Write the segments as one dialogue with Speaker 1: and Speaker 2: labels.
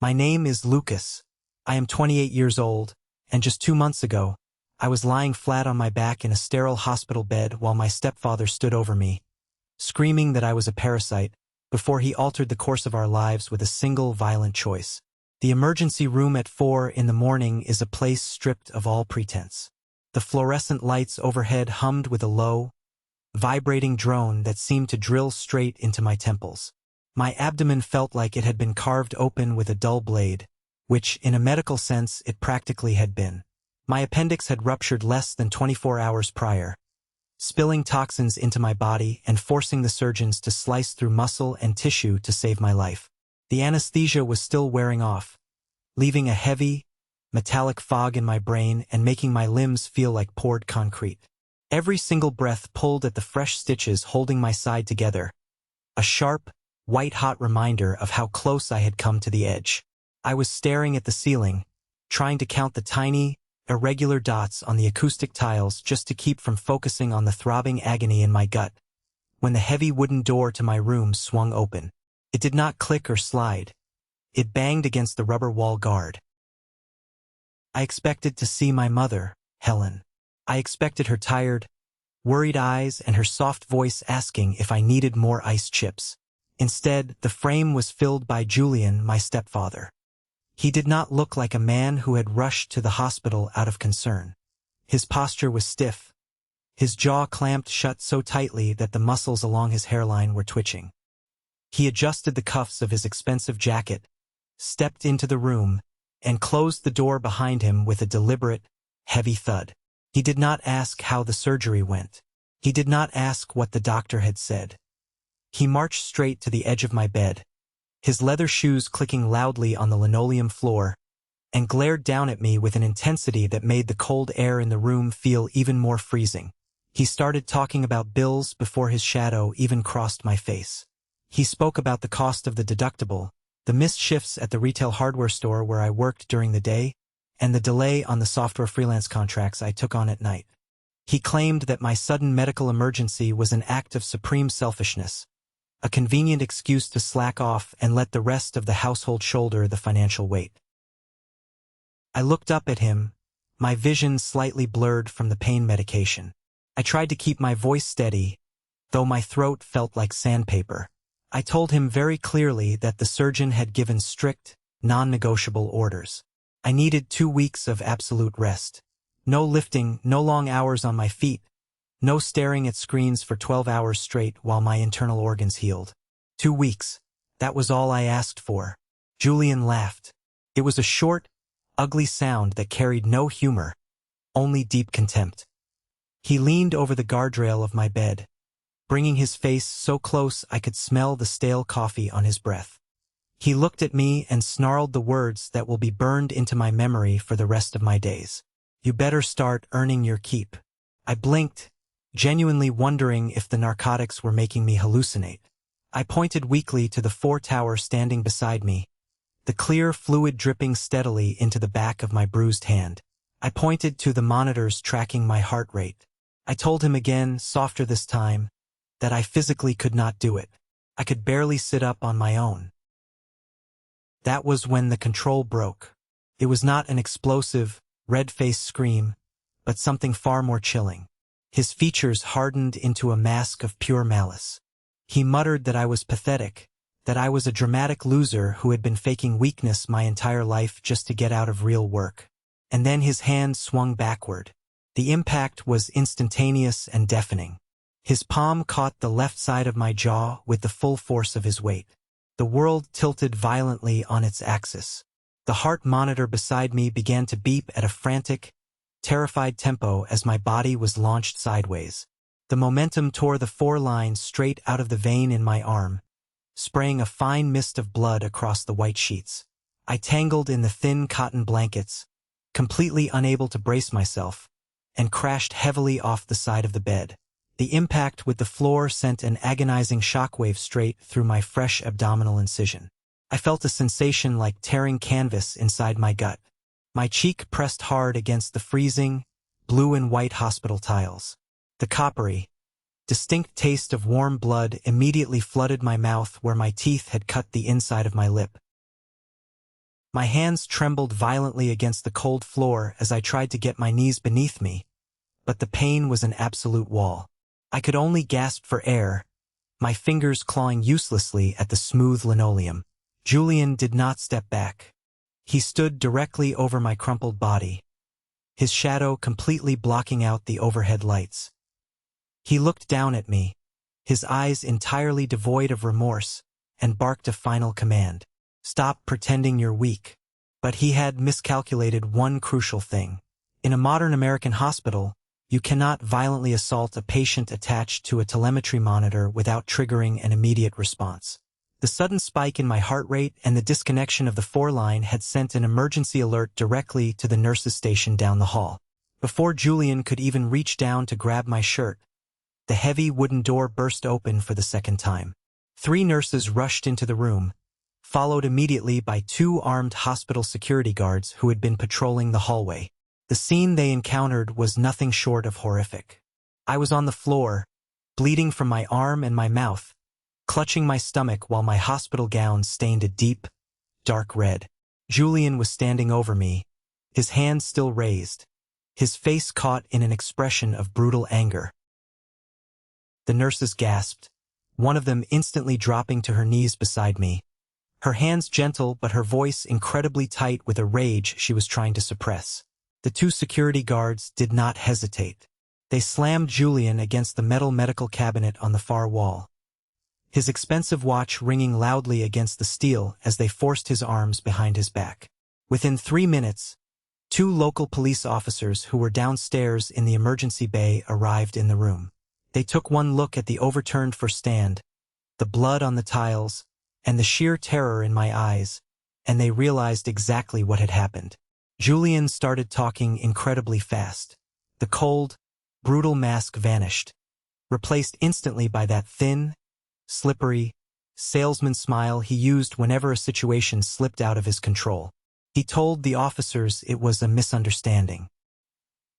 Speaker 1: My name is Lucas. I am 28 years old, and just 2 months ago, I was lying flat on my back in a sterile hospital bed while my stepfather stood over me, screaming that I was a parasite, before he altered the course of our lives with a single violent choice. The emergency room at 4 in the morning is a place stripped of all pretense. The fluorescent lights overhead hummed with a low, vibrating drone that seemed to drill straight into my temples. My abdomen felt like it had been carved open with a dull blade, which, in a medical sense, it practically had been. My appendix had ruptured less than 24 hours prior, spilling toxins into my body and forcing the surgeons to slice through muscle and tissue to save my life. The anesthesia was still wearing off, leaving a heavy, metallic fog in my brain and making my limbs feel like poured concrete. Every single breath pulled at the fresh stitches holding my side together, a sharp, white-hot reminder of how close I had come to the edge. I was staring at the ceiling, trying to count the tiny, irregular dots on the acoustic tiles just to keep from focusing on the throbbing agony in my gut, when the heavy wooden door to my room swung open. It did not click or slide. It banged against the rubber wall guard. I expected to see my mother, Helen. I expected her tired, worried eyes and her soft voice asking if I needed more ice chips. Instead, the frame was filled by Julian, my stepfather. He did not look like a man who had rushed to the hospital out of concern. His posture was stiff, his jaw clamped shut so tightly that the muscles along his hairline were twitching. He adjusted the cuffs of his expensive jacket, stepped into the room, and closed the door behind him with a deliberate, heavy thud. He did not ask how the surgery went. He did not ask what the doctor had said. He marched straight to the edge of my bed, his leather shoes clicking loudly on the linoleum floor, and glared down at me with an intensity that made the cold air in the room feel even more freezing. He started talking about bills before his shadow even crossed my face. He spoke about the cost of the deductible, the missed shifts at the retail hardware store where I worked during the day, and the delay on the software freelance contracts I took on at night. He claimed that my sudden medical emergency was an act of supreme selfishness, a convenient excuse to slack off and let the rest of the household shoulder the financial weight. I looked up at him, my vision slightly blurred from the pain medication. I tried to keep my voice steady, though my throat felt like sandpaper. I told him very clearly that the surgeon had given strict, non-negotiable orders. I needed 2 weeks of absolute rest. No lifting, no long hours on my feet, no staring at screens for 12 hours straight while my internal organs healed. 2 weeks. That was all I asked for. Julian laughed. It was a short, ugly sound that carried no humor, only deep contempt. He leaned over the guardrail of my bed, bringing his face so close I could smell the stale coffee on his breath. He looked at me and snarled the words that will be burned into my memory for the rest of my days. You better start earning your keep. I blinked, genuinely wondering if the narcotics were making me hallucinate. I pointed weakly to the 4 tower standing beside me, the clear fluid dripping steadily into the back of my bruised hand. I pointed to the monitors tracking my heart rate. I told him again, softer this time, that I physically could not do it. I could barely sit up on my own. That was when the control broke. It was not an explosive, red-faced scream, but something far more chilling. His features hardened into a mask of pure malice. He muttered that I was pathetic, that I was a dramatic loser who had been faking weakness my entire life just to get out of real work. And then his hand swung backward. The impact was instantaneous and deafening. His palm caught the left side of my jaw with the full force of his weight. The world tilted violently on its axis. The heart monitor beside me began to beep at a frantic, terrified tempo as my body was launched sideways. The momentum tore the 4 lines straight out of the vein in my arm, spraying a fine mist of blood across the white sheets. I tangled in the thin cotton blankets, completely unable to brace myself, and crashed heavily off the side of the bed. The impact with the floor sent an agonizing shockwave straight through my fresh abdominal incision. I felt a sensation like tearing canvas inside my gut. My cheek pressed hard against the freezing, blue and white hospital tiles. The coppery, distinct taste of warm blood immediately flooded my mouth where my teeth had cut the inside of my lip. My hands trembled violently against the cold floor as I tried to get my knees beneath me, but the pain was an absolute wall. I could only gasp for air, my fingers clawing uselessly at the smooth linoleum. Julian did not step back. He stood directly over my crumpled body, his shadow completely blocking out the overhead lights. He looked down at me, his eyes entirely devoid of remorse, and barked a final command. Stop pretending you're weak. But he had miscalculated one crucial thing. In a modern American hospital, you cannot violently assault a patient attached to a telemetry monitor without triggering an immediate response. The sudden spike in my heart rate and the disconnection of the foreline had sent an emergency alert directly to the nurses' station down the hall. Before Julian could even reach down to grab my shirt, the heavy wooden door burst open for the second time. 3 nurses rushed into the room, followed immediately by 2 armed hospital security guards who had been patrolling the hallway. The scene they encountered was nothing short of horrific. I was on the floor, bleeding from my arm and my mouth, clutching my stomach while my hospital gown stained a deep, dark red. Julian was standing over me, his hands still raised, his face caught in an expression of brutal anger. The nurses gasped, one of them instantly dropping to her knees beside me, her hands gentle but her voice incredibly tight with a rage she was trying to suppress. The 2 security guards did not hesitate. They slammed Julian against the metal medical cabinet on the far wall, his expensive watch ringing loudly against the steel as they forced his arms behind his back. Within 3 minutes, 2 local police officers who were downstairs in the emergency bay arrived in the room. They took one look at the overturned first stand, the blood on the tiles, and the sheer terror in my eyes, and they realized exactly what had happened. Julian started talking incredibly fast. The cold, brutal mask vanished, replaced instantly by that thin, slippery, salesman smile he used whenever a situation slipped out of his control. He told the officers it was a misunderstanding.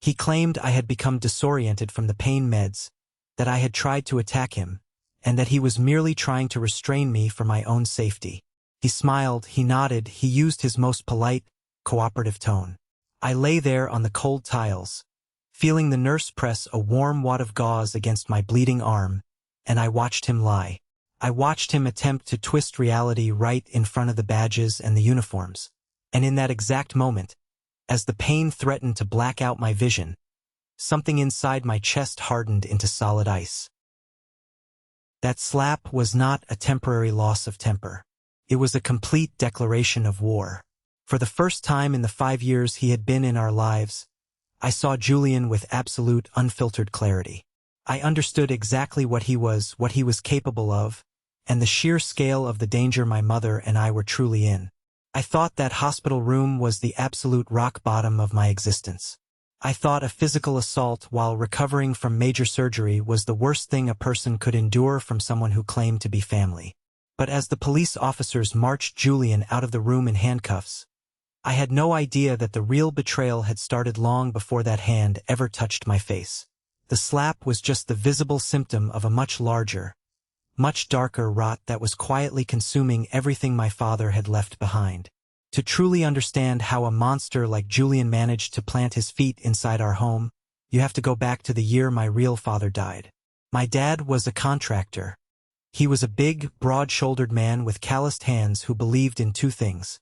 Speaker 1: He claimed I had become disoriented from the pain meds, that I had tried to attack him, and that he was merely trying to restrain me for my own safety. He smiled, he nodded, he used his most polite, cooperative tone. I lay there on the cold tiles, feeling the nurse press a warm wad of gauze against my bleeding arm, and I watched him lie. I watched him attempt to twist reality right in front of the badges and the uniforms. And in that exact moment, as the pain threatened to black out my vision, something inside my chest hardened into solid ice. That slap was not a temporary loss of temper. It was a complete declaration of war. For the first time in the 5 years he had been in our lives, I saw Julian with absolute unfiltered clarity. I understood exactly what he was capable of, and the sheer scale of the danger my mother and I were truly in. I thought that hospital room was the absolute rock bottom of my existence. I thought a physical assault while recovering from major surgery was the worst thing a person could endure from someone who claimed to be family. But as the police officers marched Julian out of the room in handcuffs, I had no idea that the real betrayal had started long before that hand ever touched my face. The slap was just the visible symptom of a much larger, much darker rot that was quietly consuming everything my father had left behind. To truly understand how a monster like Julian managed to plant his feet inside our home, you have to go back to the year my real father died. My dad was a contractor. He was a big, broad-shouldered man with calloused hands who believed in 2 things: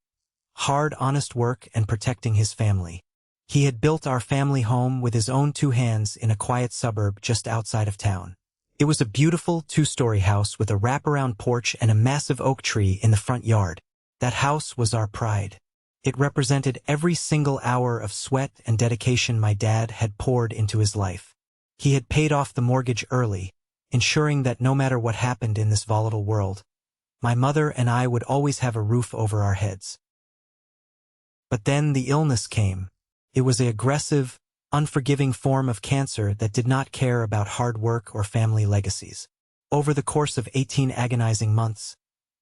Speaker 1: hard, honest work and protecting his family. He had built our family home with his own 2 hands in a quiet suburb just outside of town. It was a beautiful 2-story house with a wraparound porch and a massive oak tree in the front yard. That house was our pride. It represented every single hour of sweat and dedication my dad had poured into his life. He had paid off the mortgage early, ensuring that no matter what happened in this volatile world, my mother and I would always have a roof over our heads. But then the illness came. It was an aggressive, unforgiving form of cancer that did not care about hard work or family legacies. Over the course of 18 agonizing months,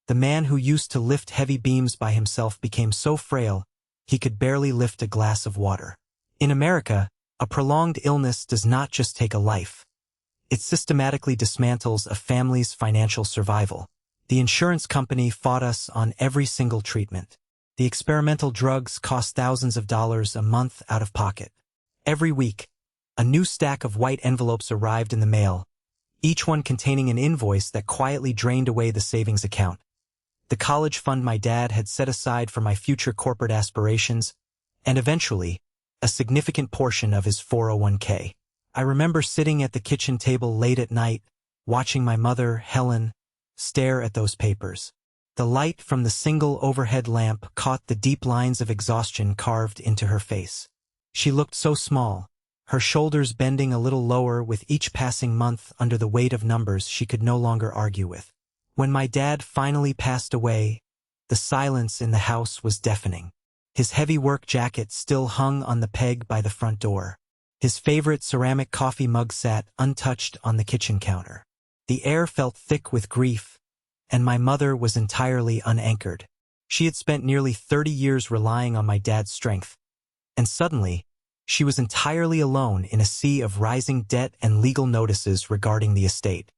Speaker 1: the man who used to lift heavy beams by himself became so frail he could barely lift a glass of water. In America, a prolonged illness does not just take a life. It systematically dismantles a family's financial survival. The insurance company fought us on every single treatment. The experimental drugs cost thousands of dollars a month out of pocket. Every week, a new stack of white envelopes arrived in the mail, each one containing an invoice that quietly drained away the savings account. The college fund my dad had set aside for my future corporate aspirations, and eventually, a significant portion of his 401k. I remember sitting at the kitchen table late at night, watching my mother, Helen, stare at those papers. The light from the single overhead lamp caught the deep lines of exhaustion carved into her face. She looked so small, her shoulders bending a little lower with each passing month under the weight of numbers she could no longer argue with. When my dad finally passed away, the silence in the house was deafening. His heavy work jacket still hung on the peg by the front door. His favorite ceramic coffee mug sat untouched on the kitchen counter. The air felt thick with grief, and my mother was entirely unanchored. She had spent nearly 30 years relying on my dad's strength, and suddenly, she was entirely alone in a sea of rising debt and legal notices regarding the estate.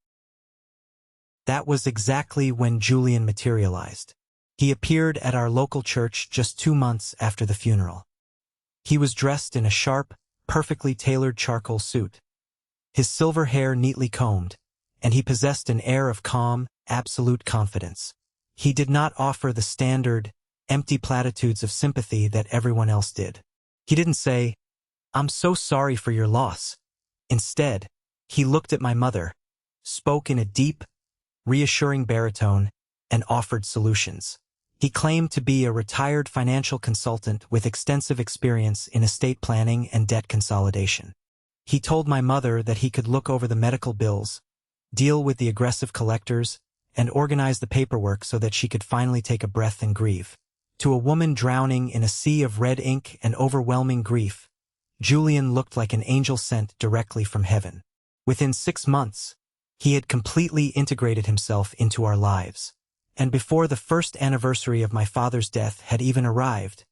Speaker 1: That was exactly when Julian materialized. He appeared at our local church just 2 months after the funeral. He was dressed in a sharp, perfectly tailored charcoal suit, his silver hair neatly combed, and he possessed an air of calm, absolute confidence. He did not offer the standard, empty platitudes of sympathy that everyone else did. He didn't say, "I'm so sorry for your loss." Instead, he looked at my mother, spoke in a deep, reassuring baritone, and offered solutions. He claimed to be a retired financial consultant with extensive experience in estate planning and debt consolidation. He told my mother that he could look over the medical bills, deal with the aggressive collectors, and organize the paperwork so that she could finally take a breath and grieve. To a woman drowning in a sea of red ink and overwhelming grief, Julian looked like an angel sent directly from heaven. Within 6 months, he had completely integrated himself into our lives. And before the first anniversary of my father's death had even arrived,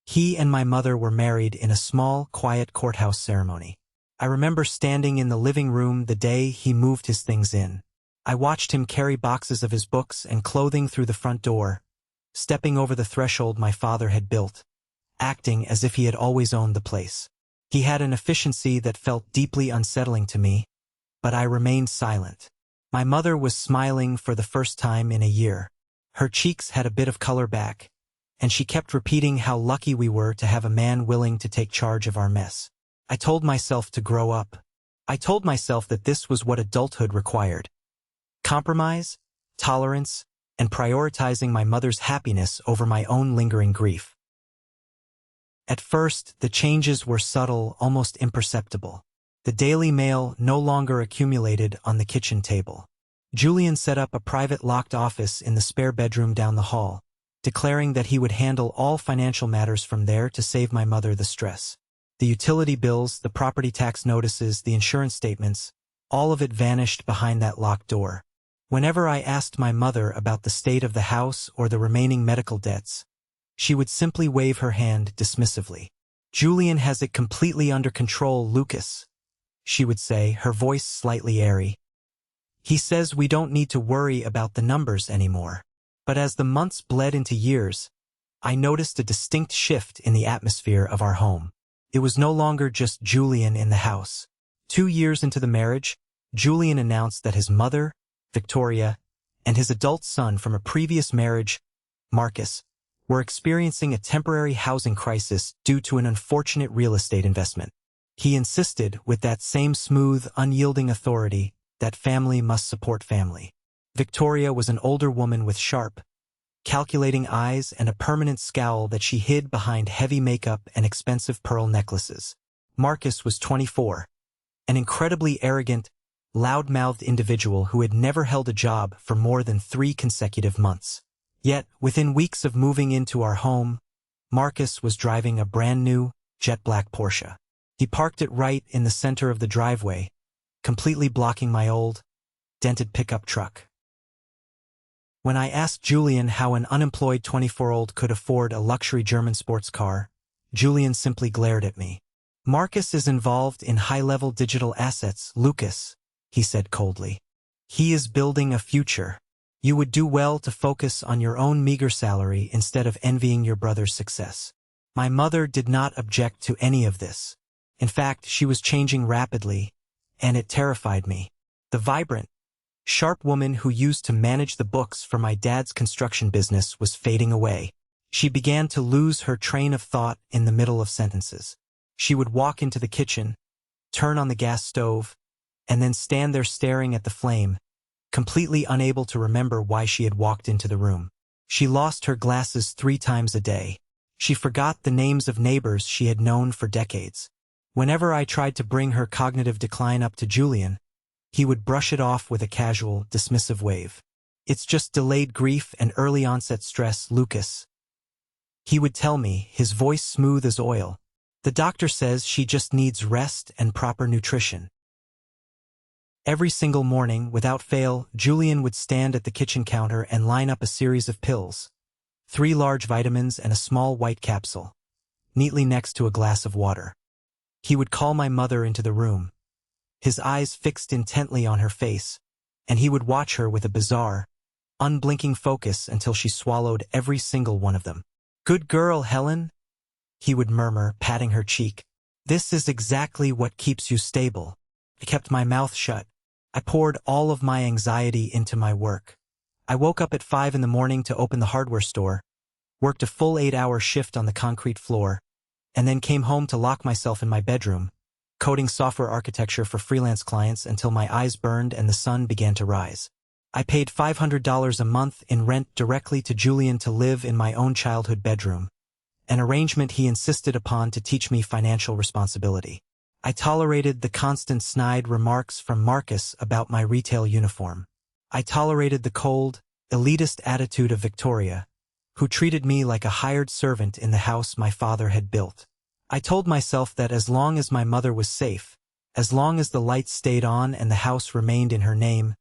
Speaker 1: he and my mother were married in a small, quiet courthouse ceremony. I remember standing in the living room the day he moved his things in. I watched him carry boxes of his books and clothing through the front door, stepping over the threshold my father had built, acting as if he had always owned the place. He had an efficiency that felt deeply unsettling to me, but I remained silent. My mother was smiling for the first time in a year. Her cheeks had a bit of color back, and she kept repeating how lucky we were to have a man willing to take charge of our mess. I told myself to grow up. I told myself that this was what adulthood required. Compromise, tolerance, and prioritizing my mother's happiness over my own lingering grief. At first, the changes were subtle, almost imperceptible. The Daily Mail no longer accumulated on the kitchen table. Julian set up a private locked office in the spare bedroom down the hall, declaring that he would handle all financial matters from there to save my mother the stress. The utility bills, the property tax notices, the insurance statements, all of it vanished behind that locked door. Whenever I asked my mother about the state of the house or the remaining medical debts, she would simply wave her hand dismissively. "Julian has it completely under control, Lucas," she would say, her voice slightly airy. "He says we don't need to worry about the numbers anymore." But as the months bled into years, I noticed a distinct shift in the atmosphere of our home. It was no longer just Julian in the house. 2 years into the marriage, Julian announced that his mother, Victoria, and his adult son from a previous marriage, Marcus, were experiencing a temporary housing crisis due to an unfortunate real estate investment. He insisted, with that same smooth, unyielding authority, that family must support family. Victoria was an older woman with sharp, calculating eyes and a permanent scowl that she hid behind heavy makeup and expensive pearl necklaces. Marcus was 24, an incredibly arrogant, loud-mouthed individual who had never held a job for more than 3 consecutive months. Yet, within weeks of moving into our home, Marcus was driving a brand-new, jet-black Porsche. He parked it right in the center of the driveway, completely blocking my old, dented pickup truck. When I asked Julian how an unemployed 24-year-old could afford a luxury German sports car, Julian simply glared at me. "Marcus is involved in high-level digital assets, Lucas," he said coldly. "He is building a future." You would do well to focus on your own meager salary instead of envying your brother's success. My mother did not object to any of this. In fact, she was changing rapidly, and it terrified me. The vibrant, sharp woman who used to manage the books for my dad's construction business was fading away. She began to lose her train of thought in the middle of sentences. She would walk into the kitchen, turn on the gas stove, and then stand there staring at the flame, completely unable to remember why she had walked into the room. She lost her glasses 3 times a day. She forgot the names of neighbors she had known for decades. Whenever I tried to bring her cognitive decline up to Julian, he would brush it off with a casual, dismissive wave. It's just delayed grief and early onset stress, Lucas. He would tell me, his voice smooth as oil. The doctor says she just needs rest and proper nutrition. Every single morning, without fail, Julian would stand at the kitchen counter and line up a series of pills, 3 large vitamins and a small white capsule, neatly next to a glass of water. He would call my mother into the room, his eyes fixed intently on her face, and he would watch her with a bizarre, unblinking focus until she swallowed every single one of them. "Good girl, Helen," he would murmur, patting her cheek. "This is exactly what keeps you stable." I kept my mouth shut. I poured all of my anxiety into my work. I woke up at 5 in the morning to open the hardware store, worked a full 8-hour shift on the concrete floor, and then came home to lock myself in my bedroom, coding software architecture for freelance clients until my eyes burned and the sun began to rise. I paid $500 a month in rent directly to Julian to live in my own childhood bedroom, an arrangement he insisted upon to teach me financial responsibility. I tolerated the constant snide remarks from Marcus about my retail uniform. I tolerated the cold, elitist attitude of Victoria, who treated me like a hired servant in the house my father had built. I told myself that as long as my mother was safe, as long as the lights stayed on and the house remained in her name,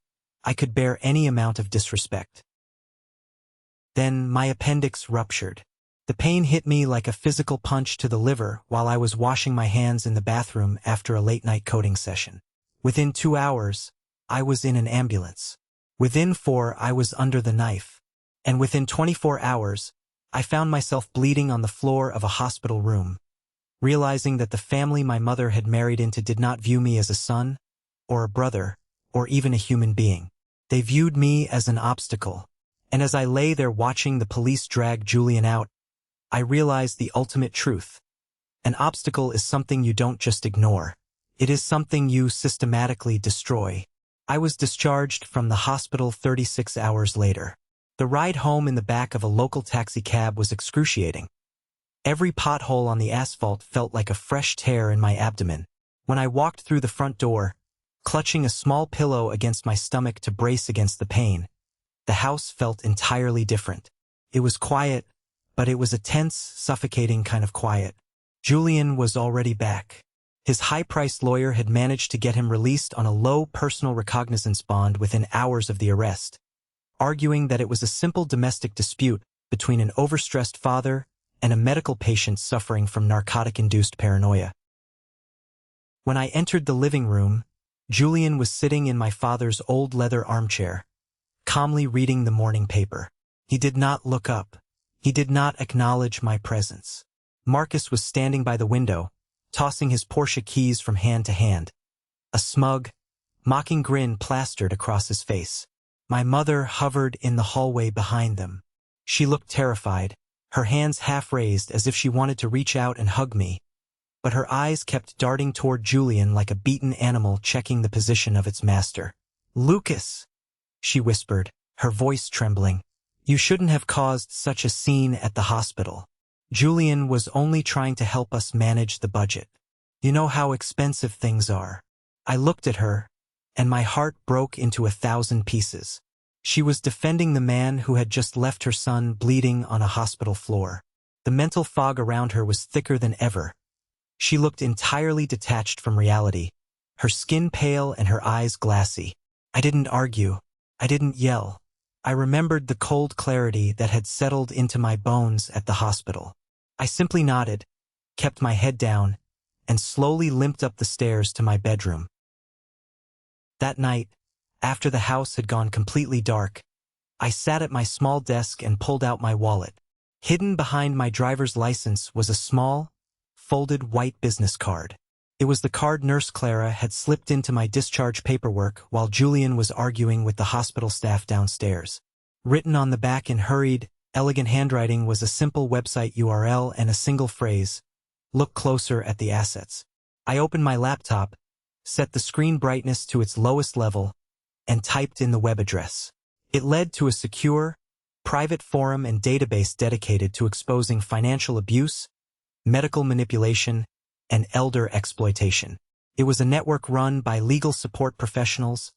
Speaker 1: I could bear any amount of disrespect. Then my appendix ruptured. The pain hit me like a physical punch to the liver while I was washing my hands in the bathroom after a late-night coding session. Within 2 hours, I was in an ambulance. Within 4, I was under the knife. And within 24 hours, I found myself bleeding on the floor of a hospital room, realizing that the family my mother had married into did not view me as a son, or a brother, or even a human being. They viewed me as an obstacle. And as I lay there watching the police drag Julian out, I realized the ultimate truth. An obstacle is something you don't just ignore. It is something you systematically destroy. I was discharged from the hospital 36 hours later. The ride home in the back of a local taxi cab was excruciating. Every pothole on the asphalt felt like a fresh tear in my abdomen. When I walked through the front door, clutching a small pillow against my stomach to brace against the pain, the house felt entirely different. It was quiet, but it was a tense, suffocating kind of quiet. Julian was already back. His high-priced lawyer had managed to get him released on a low personal recognizance bond within hours of the arrest, arguing that it was a simple domestic dispute between an overstressed father and a medical patient suffering from narcotic-induced paranoia. When I entered the living room, Julian was sitting in my father's old leather armchair, calmly reading the morning paper. He did not look up. He did not acknowledge my presence. Marcus was standing by the window, tossing his Porsche keys from hand to hand. A smug, mocking grin plastered across his face. My mother hovered in the hallway behind them. She looked terrified, her hands half raised as if she wanted to reach out and hug me, but her eyes kept darting toward Julian like a beaten animal checking the position of its master. "Lucas," she whispered, her voice trembling. "You shouldn't have caused such a scene at the hospital. Julian was only trying to help us manage the budget. You know how expensive things are." I looked at her, and my heart broke into 1,000 pieces. She was defending the man who had just left her son bleeding on a hospital floor. The mental fog around her was thicker than ever. She looked entirely detached from reality, her skin pale and her eyes glassy. I didn't argue. I didn't yell. I remembered the cold clarity that had settled into my bones at the hospital. I simply nodded, kept my head down, and slowly limped up the stairs to my bedroom. That night, after the house had gone completely dark, I sat at my small desk and pulled out my wallet. Hidden behind my driver's license was a small, folded white business card. It was the card Nurse Clara had slipped into my discharge paperwork while Julian was arguing with the hospital staff downstairs. Written on the back in hurried, elegant handwriting was a simple website URL and a single phrase: "Look closer at the assets." I opened my laptop, set the screen brightness to its lowest level, and typed in the web address. It led to a secure, private forum and database dedicated to exposing financial abuse, medical manipulation, and elder exploitation. It was a network run by legal support professionals,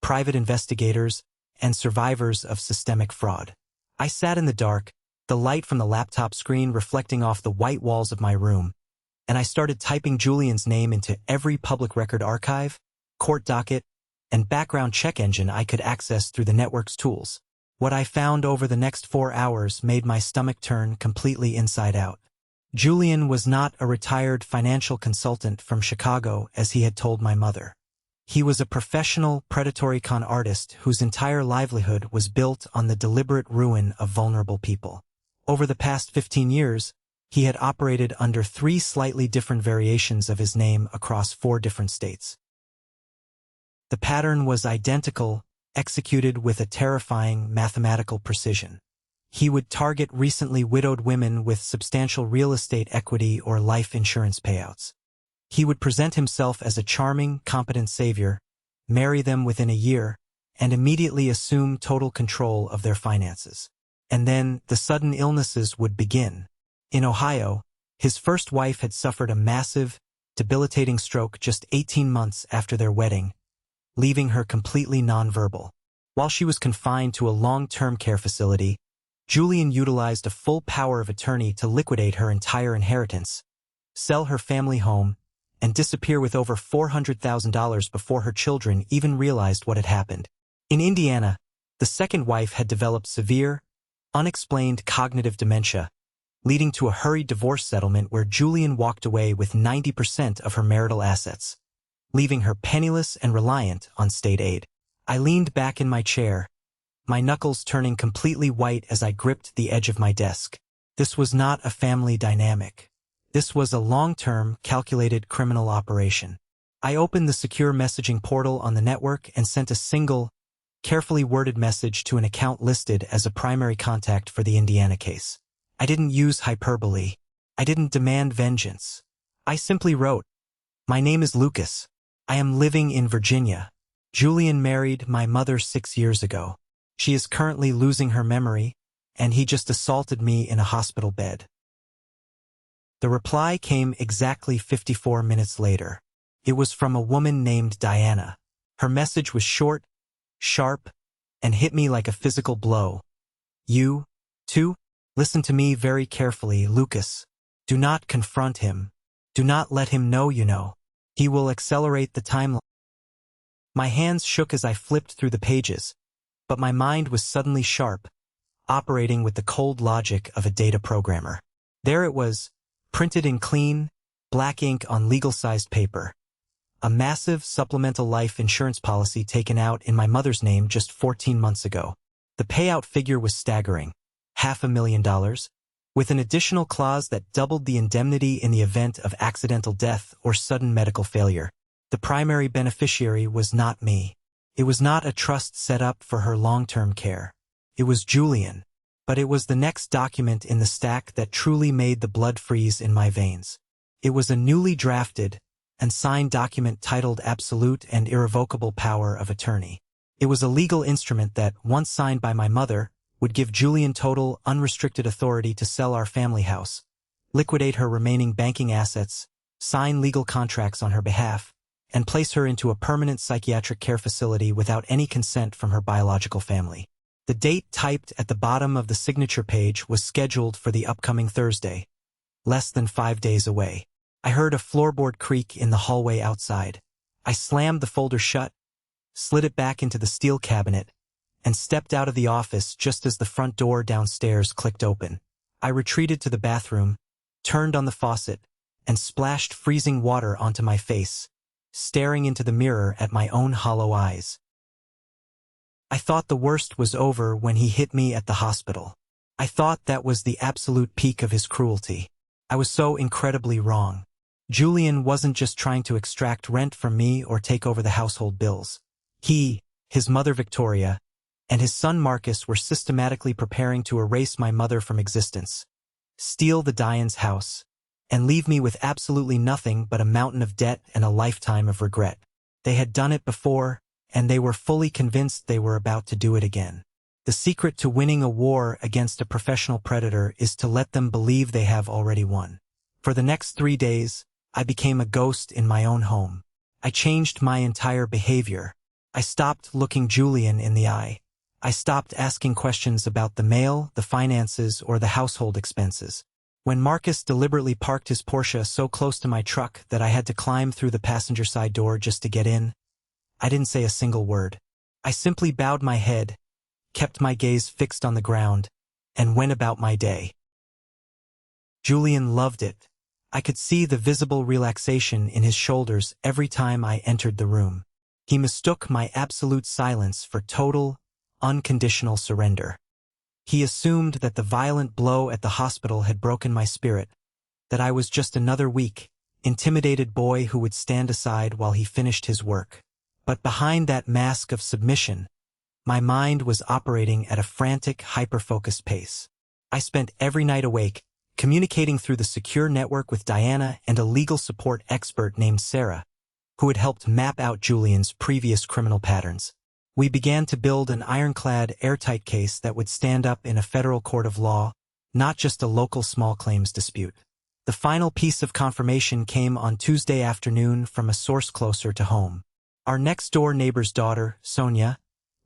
Speaker 1: private investigators, and survivors of systemic fraud. I sat in the dark, the light from the laptop screen reflecting off the white walls of my room, and I started typing Julian's name into every public record archive, court docket, and background check engine I could access through the network's tools. What I found over the next 4 hours made my stomach turn completely inside out. Julian was not a retired financial consultant from Chicago, as he had told my mother. He was a professional predatory con artist whose entire livelihood was built on the deliberate ruin of vulnerable people. Over the past 15 years, he had operated under 3 slightly different variations of his name across 4 different states. The pattern was identical, executed with a terrifying mathematical precision. He would target recently widowed women with substantial real estate equity or life insurance payouts. He would present himself as a charming, competent savior, marry them within a year, and immediately assume total control of their finances. And then the sudden illnesses would begin. In Ohio, his first wife had suffered a massive, debilitating stroke just 18 months after their wedding, leaving her completely nonverbal. While she was confined to a long-term care facility, Julian utilized a full power of attorney to liquidate her entire inheritance, sell her family home, and disappear with over $400,000 before her children even realized what had happened. In Indiana, the second wife had developed severe, unexplained cognitive dementia, leading to a hurried divorce settlement where Julian walked away with 90% of her marital assets, leaving her penniless and reliant on state aid. I leaned back in my chair, my knuckles turning completely white as I gripped the edge of my desk. This was not a family dynamic. This was a long-term, calculated criminal operation. I opened the secure messaging portal on the network and sent a single, carefully worded message to an account listed as a primary contact for the Indiana case. I didn't use hyperbole. I didn't demand vengeance. I simply wrote, "My name is Lucas. I am living in Virginia. Julian married my mother 6 years ago. She is currently losing her memory, and he just assaulted me in a hospital bed." The reply came exactly 54 minutes later. It was from a woman named Diana. Her message was short, sharp, and hit me like a physical blow. "You, too? Listen to me very carefully, Lucas. Do not confront him. Do not let him know you know. He will accelerate the timeline." My hands shook as I flipped through the pages, but my mind was suddenly sharp, operating with the cold logic of a data programmer. There it was, printed in clean, black ink on legal-sized paper. A massive supplemental life insurance policy taken out in my mother's name just 14 months ago. The payout figure was staggering, $500,000, with an additional clause that doubled the indemnity in the event of accidental death or sudden medical failure. The primary beneficiary was not me. It was not a trust set up for her long-term care. It was Julian. But it was the next document in the stack that truly made the blood freeze in my veins. It was a newly drafted and signed document titled Absolute and Irrevocable Power of Attorney. It was a legal instrument that, once signed by my mother, would give Julian total, unrestricted authority to sell our family house, liquidate her remaining banking assets, sign legal contracts on her behalf, and place her into a permanent psychiatric care facility without any consent from her biological family. The date typed at the bottom of the signature page was scheduled for the upcoming Thursday, less than 5 days away. I heard a floorboard creak in the hallway outside. I slammed the folder shut, slid it back into the steel cabinet, and stepped out of the office just as the front door downstairs clicked open. I retreated to the bathroom, turned on the faucet, and splashed freezing water onto my face, staring into the mirror at my own hollow eyes. I thought the worst was over when he hit me at the hospital. I thought that was the absolute peak of his cruelty. I was so incredibly wrong. Julian wasn't just trying to extract rent from me or take over the household bills. He, his mother Victoria, and his son Marcus were systematically preparing to erase my mother from existence, steal the Diane's house, and leave me with absolutely nothing but a mountain of debt and a lifetime of regret. They had done it before, and they were fully convinced they were about to do it again. The secret to winning a war against a professional predator is to let them believe they have already won. For the next 3 days, I became a ghost in my own home. I changed my entire behavior. I stopped looking Julian in the eye. I stopped asking questions about the mail, the finances, or the household expenses. When Marcus deliberately parked his Porsche so close to my truck that I had to climb through the passenger side door just to get in, I didn't say a single word. I simply bowed my head, kept my gaze fixed on the ground, and went about my day. Julian loved it. I could see the visible relaxation in his shoulders every time I entered the room. He mistook my absolute silence for total, unconditional surrender. He assumed that the violent blow at the hospital had broken my spirit, that I was just another weak, intimidated boy who would stand aside while he finished his work. But behind that mask of submission, my mind was operating at a frantic, hyper-focused pace. I spent every night awake, communicating through the secure network with Diana and a legal support expert named Sarah, who had helped map out Julian's previous criminal patterns. We began to build an ironclad, airtight case that would stand up in a federal court of law, not just a local small claims dispute. The final piece of confirmation came on Tuesday afternoon from a source closer to home. Our next-door neighbor's daughter, Sonia,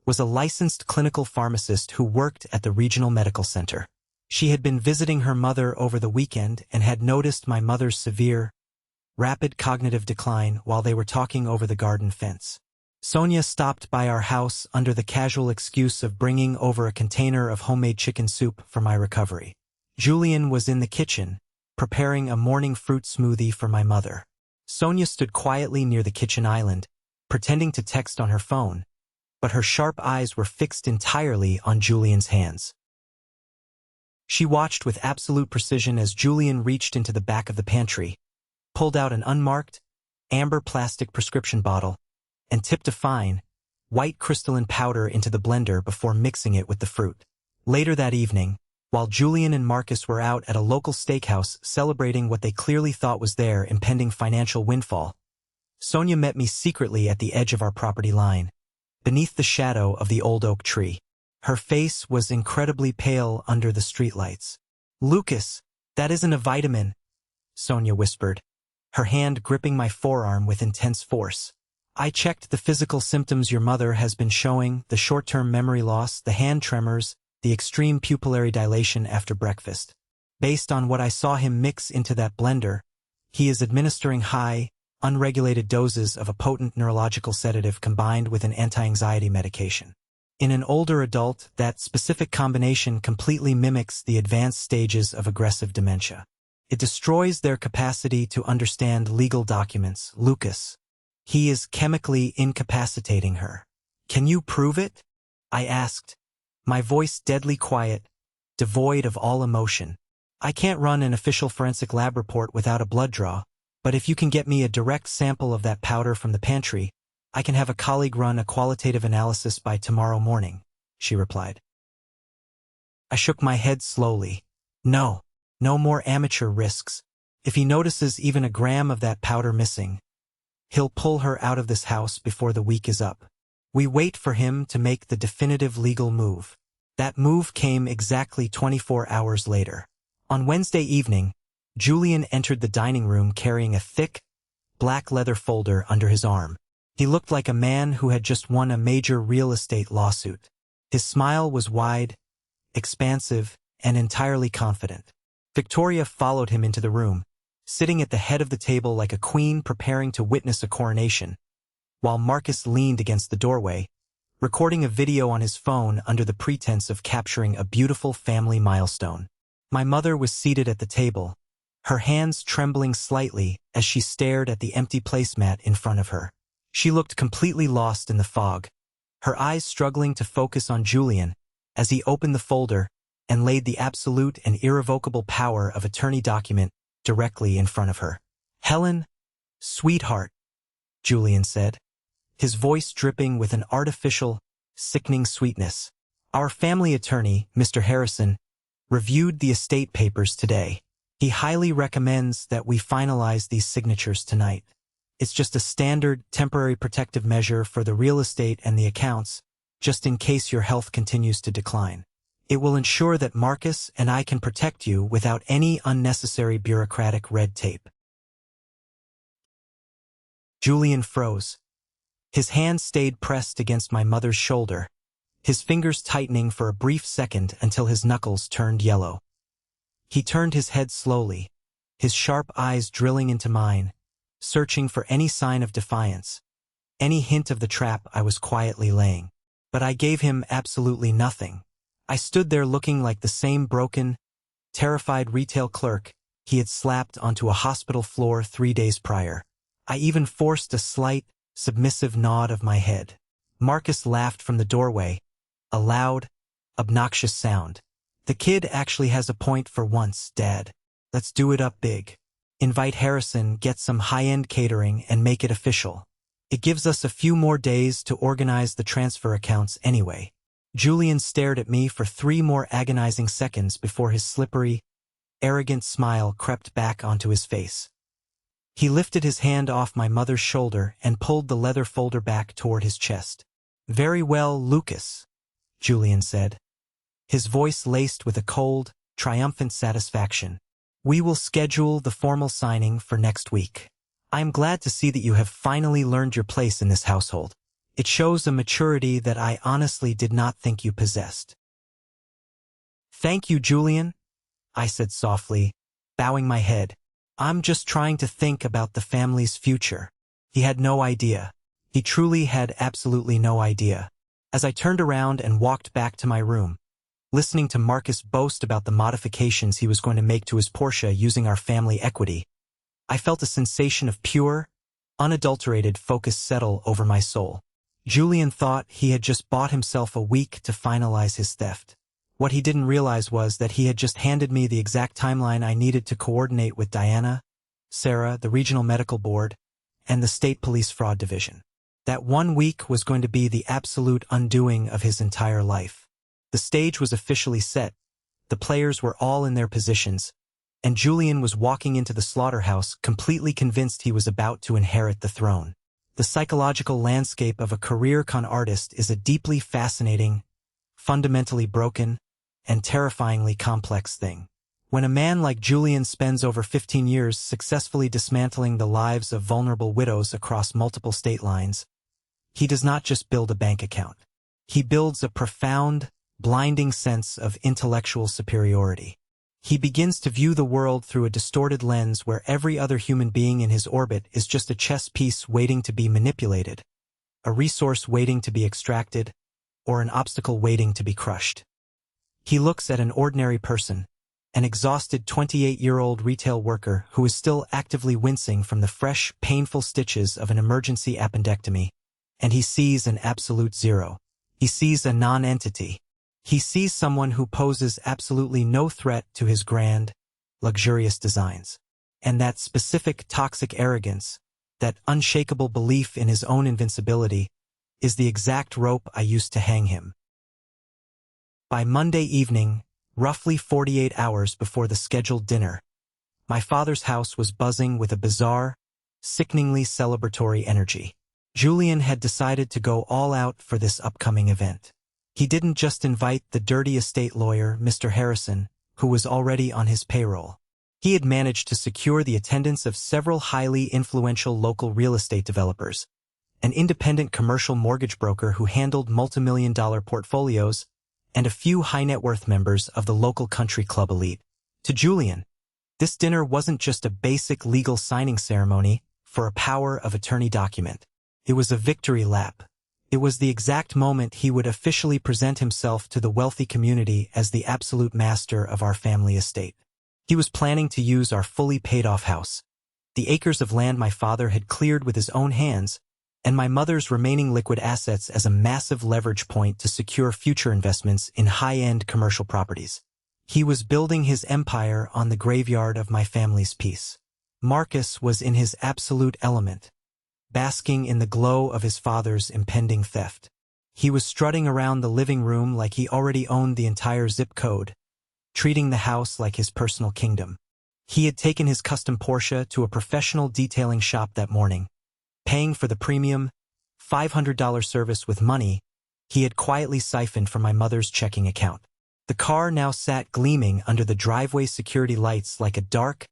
Speaker 1: was a licensed clinical pharmacist who worked at the regional medical center. She had been visiting her mother over the weekend and had noticed my mother's severe, rapid cognitive decline while they were talking over the garden fence. Sonia stopped by our house under the casual excuse of bringing over a container of homemade chicken soup for my recovery. Julian was in the kitchen, preparing a morning fruit smoothie for my mother. Sonia stood quietly near the kitchen island, pretending to text on her phone, but her sharp eyes were fixed entirely on Julian's hands. She watched with absolute precision as Julian reached into the back of the pantry, pulled out an unmarked, amber plastic prescription bottle, and tipped a fine, white crystalline powder into the blender before mixing it with the fruit. Later that evening, while Julian and Marcus were out at a local steakhouse celebrating what they clearly thought was their impending financial windfall, Sonia met me secretly at the edge of our property line, beneath the shadow of the old oak tree. Her face was incredibly pale under the streetlights. "Lucas, that isn't a vitamin," Sonia whispered, her hand gripping my forearm with intense force. "I checked the physical symptoms your mother has been showing, the short-term memory loss, the hand tremors, the extreme pupillary dilation after breakfast. Based on what I saw him mix into that blender, he is administering high, unregulated doses of a potent neurological sedative combined with an anti-anxiety medication. In an older adult, that specific combination completely mimics the advanced stages of aggressive dementia. It destroys their capacity to understand legal documents. Lucas, he is chemically incapacitating her. Can you prove it?" I asked, my voice deadly quiet, devoid of all emotion. "I can't run an official forensic lab report without a blood draw, but if you can get me a direct sample of that powder from the pantry, I can have a colleague run a qualitative analysis by tomorrow morning," she replied. I shook my head slowly. No more amateur risks. If he notices even a gram of that powder missing, he'll pull her out of this house before the week is up. We wait for him to make the definitive legal move. That move came exactly 24 hours later. On Wednesday evening, Julian entered the dining room carrying a thick, black leather folder under his arm. He looked like a man who had just won a major real estate lawsuit. His smile was wide, expansive, and entirely confident. Victoria followed him into the room, sitting at the head of the table like a queen preparing to witness a coronation, while Marcus leaned against the doorway, recording a video on his phone under the pretense of capturing a beautiful family milestone. My mother was seated at the table, her hands trembling slightly as she stared at the empty placemat in front of her. She looked completely lost in the fog, her eyes struggling to focus on Julian as he opened the folder and laid the absolute and irrevocable power of attorney document directly in front of her. "Helen, sweetheart," Julian said, his voice dripping with an artificial, sickening sweetness. "Our family attorney, Mr. Harrison, reviewed the estate papers today. He highly recommends that we finalize these signatures tonight. It's just a standard, temporary protective measure for the real estate and the accounts, just in case your health continues to decline. It will ensure that Marcus and I can protect you without any unnecessary bureaucratic red tape." Julian froze. His hand stayed pressed against my mother's shoulder, his fingers tightening for a brief second until his knuckles turned yellow. He turned his head slowly, his sharp eyes drilling into mine, searching for any sign of defiance, any hint of the trap I was quietly laying. But I gave him absolutely nothing. I stood there looking like the same broken, terrified retail clerk he had slapped onto a hospital floor 3 days prior. I even forced a slight, submissive nod of my head. Marcus laughed from the doorway, a loud, obnoxious sound. "The kid actually has a point for once, Dad. Let's do it up big. Invite Harrison, get some high-end catering, and make it official. It gives us a few more days to organize the transfer accounts anyway." Julian stared at me for 3 more agonizing seconds before his slippery, arrogant smile crept back onto his face. He lifted his hand off my mother's shoulder and pulled the leather folder back toward his chest. "Very well, Lucas," Julian said, his voice laced with a cold, triumphant satisfaction. "We will schedule the formal signing for next week. I am glad to see that you have finally learned your place in this household. It shows a maturity that I honestly did not think you possessed." "Thank you, Julian," I said softly, bowing my head. "I'm just trying to think about the family's future." He had no idea. He truly had absolutely no idea. As I turned around and walked back to my room, listening to Marcus boast about the modifications he was going to make to his Porsche using our family equity, I felt a sensation of pure, unadulterated focus settle over my soul. Julian thought he had just bought himself a week to finalize his theft. What he didn't realize was that he had just handed me the exact timeline I needed to coordinate with Diana, Sarah, the Regional Medical Board, and the State Police Fraud Division. That 1 week was going to be the absolute undoing of his entire life. The stage was officially set, the players were all in their positions, and Julian was walking into the slaughterhouse completely convinced he was about to inherit the throne. The psychological landscape of a career con artist is a deeply fascinating, fundamentally broken, and terrifyingly complex thing. When a man like Julian spends over 15 years successfully dismantling the lives of vulnerable widows across multiple state lines, he does not just build a bank account. He builds a profound, blinding sense of intellectual superiority. He begins to view the world through a distorted lens where every other human being in his orbit is just a chess piece waiting to be manipulated, a resource waiting to be extracted, or an obstacle waiting to be crushed. He looks at an ordinary person, an exhausted 28-year-old retail worker who is still actively wincing from the fresh, painful stitches of an emergency appendectomy, and he sees an absolute zero. He sees a non-entity. He sees someone who poses absolutely no threat to his grand, luxurious designs. And that specific toxic arrogance, that unshakable belief in his own invincibility, is the exact rope I used to hang him. By Monday evening, roughly 48 hours before the scheduled dinner, my father's house was buzzing with a bizarre, sickeningly celebratory energy. Julian had decided to go all out for this upcoming event. He didn't just invite the dirty estate lawyer, Mr. Harrison, who was already on his payroll. He had managed to secure the attendance of several highly influential local real estate developers, an independent commercial mortgage broker who handled multi-million-dollar portfolios, and a few high-net-worth members of the local country club elite. To Julian, this dinner wasn't just a basic legal signing ceremony for a power of attorney document. It was a victory lap. It was the exact moment he would officially present himself to the wealthy community as the absolute master of our family estate. He was planning to use our fully paid-off house, the acres of land my father had cleared with his own hands, and my mother's remaining liquid assets as a massive leverage point to secure future investments in high-end commercial properties. He was building his empire on the graveyard of my family's peace. Marcus was in his absolute element, basking in the glow of his father's impending theft. He was strutting around the living room like he already owned the entire zip code, treating the house like his personal kingdom. He had taken his custom Porsche to a professional detailing shop that morning, paying for the premium, $500 service with money he had quietly siphoned from my mother's checking account. The car now sat gleaming under the driveway security lights like a dark,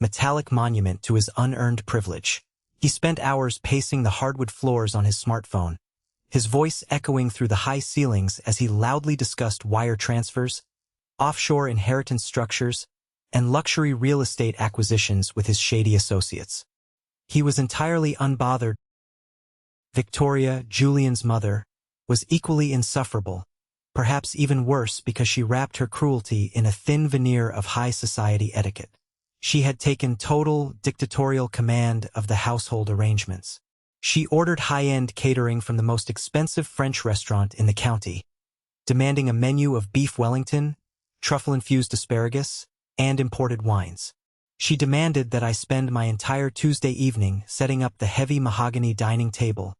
Speaker 1: metallic monument to his unearned privilege. He spent hours pacing the hardwood floors on his smartphone, his voice echoing through the high ceilings as he loudly discussed wire transfers, offshore inheritance structures, and luxury real estate acquisitions with his shady associates. He was entirely unbothered. Victoria, Julian's mother, was equally insufferable, perhaps even worse because she wrapped her cruelty in a thin veneer of high society etiquette. She had taken total dictatorial command of the household arrangements. She ordered high-end catering from the most expensive French restaurant in the county, demanding a menu of beef Wellington, truffle-infused asparagus, and imported wines. She demanded that I spend my entire Tuesday evening setting up the heavy mahogany dining table,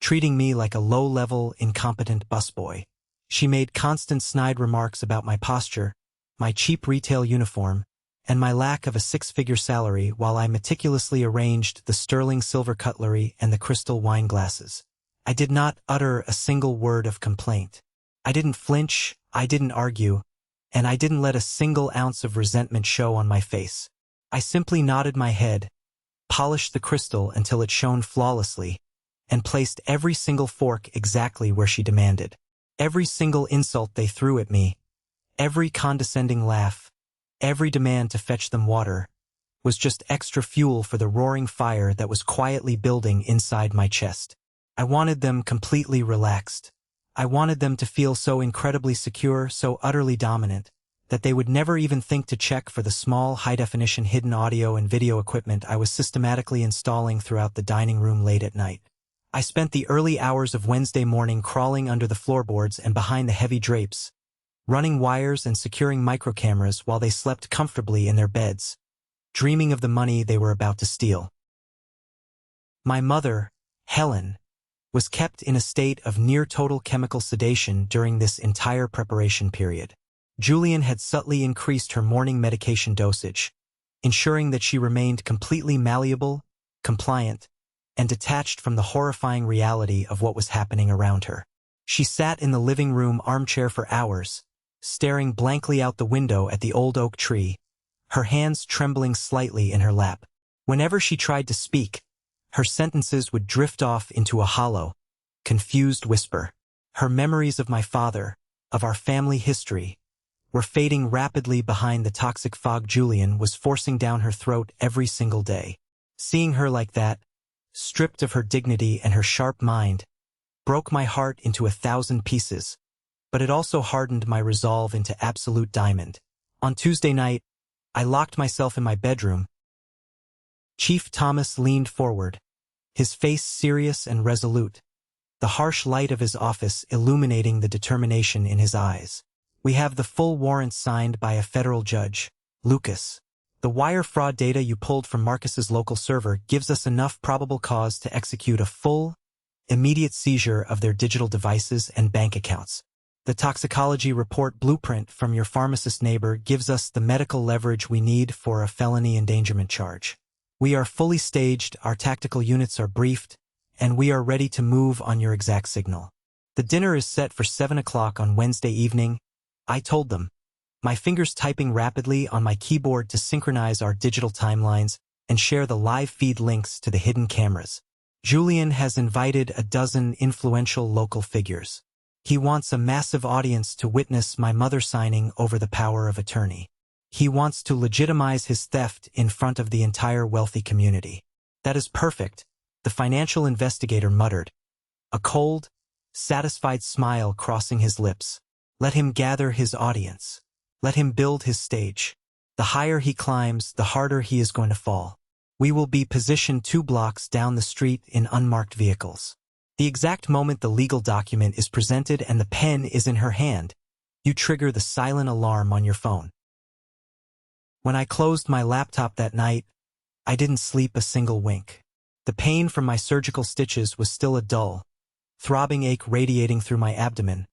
Speaker 1: treating me like a low-level, incompetent busboy. She made constant snide remarks about my posture, my cheap retail uniform, and my lack of a six-figure salary while I meticulously arranged the sterling silver cutlery and the crystal wine glasses. I did not utter a single word of complaint. I didn't flinch, I didn't argue, and I didn't let a single ounce of resentment show on my face. I simply nodded my head, polished the crystal until it shone flawlessly, and placed every single fork exactly where she demanded. Every single insult they threw at me, every condescending laugh, every demand to fetch them water, was just extra fuel for the roaring fire that was quietly building inside my chest. I wanted them completely relaxed. I wanted them to feel so incredibly secure, so utterly dominant, that they would never even think to check for the small, high-definition hidden audio and video equipment I was systematically installing throughout the dining room late at night. I spent the early hours of Wednesday morning crawling under the floorboards and behind the heavy drapes, running wires and securing microcameras while they slept comfortably in their beds, dreaming of the money they were about to steal. My mother, Helen, was kept in a state of near-total chemical sedation during this entire preparation period. Julian had subtly increased her morning medication dosage, ensuring that she remained completely malleable, compliant, and detached from the horrifying reality of what was happening around her. She sat in the living room armchair for hours, staring blankly out the window at the old oak tree, her hands trembling slightly in her lap. Whenever she tried to speak, her sentences would drift off into a hollow, confused whisper. Her memories of my father, of our family history, were fading rapidly behind the toxic fog Julian was forcing down her throat every single day. Seeing her like that, stripped of her dignity and her sharp mind, broke my heart into 1,000 pieces, but it also hardened my resolve into absolute diamond. On Tuesday night, I locked myself in my bedroom. Chief Thomas leaned forward, his face serious and resolute, the harsh light of his office illuminating the determination in his eyes. We have the full warrant signed by a federal judge, Lucas. The wire fraud data you pulled from Marcus's local server gives us enough probable cause to execute a full, immediate seizure of their digital devices and bank accounts. The toxicology report blueprint from your pharmacist neighbor gives us the medical leverage we need for a felony endangerment charge. We are fully staged, our tactical units are briefed, and we are ready to move on your exact signal. The dinner is set for 7 o'clock on Wednesday evening, I told them, my fingers typing rapidly on my keyboard to synchronize our digital timelines and share the live feed links to the hidden cameras. Julian has invited a dozen influential local figures. He wants a massive audience to witness my mother signing over the power of attorney. He wants to legitimize his theft in front of the entire wealthy community. That is perfect, the financial investigator muttered, a cold, satisfied smile crossing his lips. Let him gather his audience. Let him build his stage. The higher he climbs, the harder he is going to fall. We will be positioned 2 blocks down the street in unmarked vehicles. The exact moment the legal document is presented and the pen is in her hand, you trigger the silent alarm on your phone. When I closed my laptop that night, I didn't sleep a single wink. The pain from my surgical stitches was still a dull, throbbing ache radiating through my abdomen,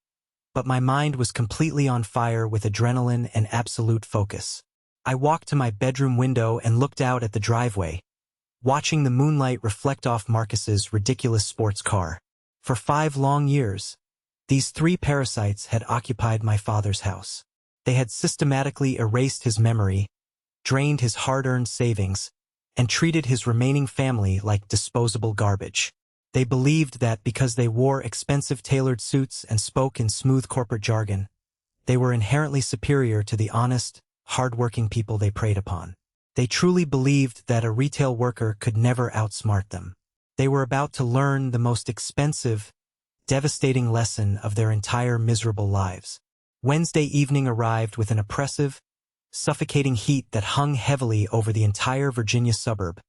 Speaker 1: but my mind was completely on fire with adrenaline and absolute focus. I walked to my bedroom window and looked out at the driveway, watching the moonlight reflect off Marcus's ridiculous sports car. For 5 long years, these 3 parasites had occupied my father's house. They had systematically erased his memory, drained his hard-earned savings, and treated his remaining family like disposable garbage. They believed that because they wore expensive tailored suits and spoke in smooth corporate jargon, they were inherently superior to the honest, hard-working people they preyed upon. They truly believed that a retail worker could never outsmart them. They were about to learn the most expensive, devastating lesson of their entire miserable lives. Wednesday evening arrived with an oppressive, suffocating heat that hung heavily over the entire Virginia suburb,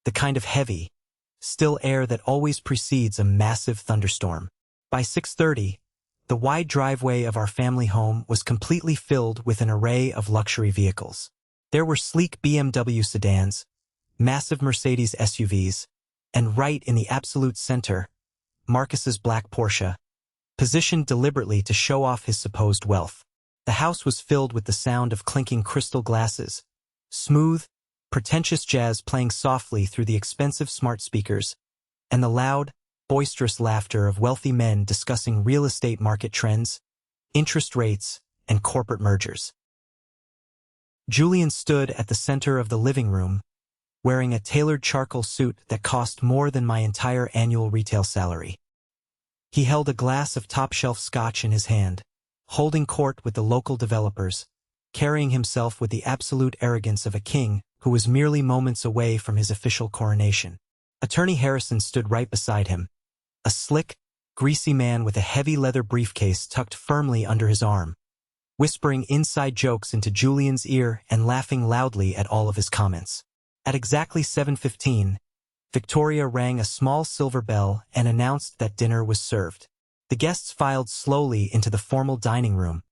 Speaker 1: the kind of heavy, still air that always precedes a massive thunderstorm. By 6:30, the wide driveway of our family home was completely filled with an array of luxury vehicles. There were sleek BMW sedans, massive Mercedes SUVs, and right in the absolute center, Marcus's black Porsche, positioned deliberately to show off his supposed wealth. The house was filled with the sound of clinking crystal glasses, smooth, pretentious jazz playing softly through the expensive smart speakers, and the loud, boisterous laughter of wealthy men discussing real estate market trends, interest rates, and corporate mergers. Julian stood at the center of the living room, wearing a tailored charcoal suit that cost more than my entire annual retail salary. He held a glass of top-shelf scotch in his hand, holding court with the local developers, carrying himself with the absolute arrogance of a king who was merely moments away from his official coronation. Attorney Harrison stood right beside him, a slick, greasy man with a heavy leather briefcase tucked firmly under his arm, whispering inside jokes into Julian's ear and laughing loudly at all of his comments. At exactly 7:15, Victoria rang a small silver bell and announced that dinner was served. The guests filed slowly into the formal dining room,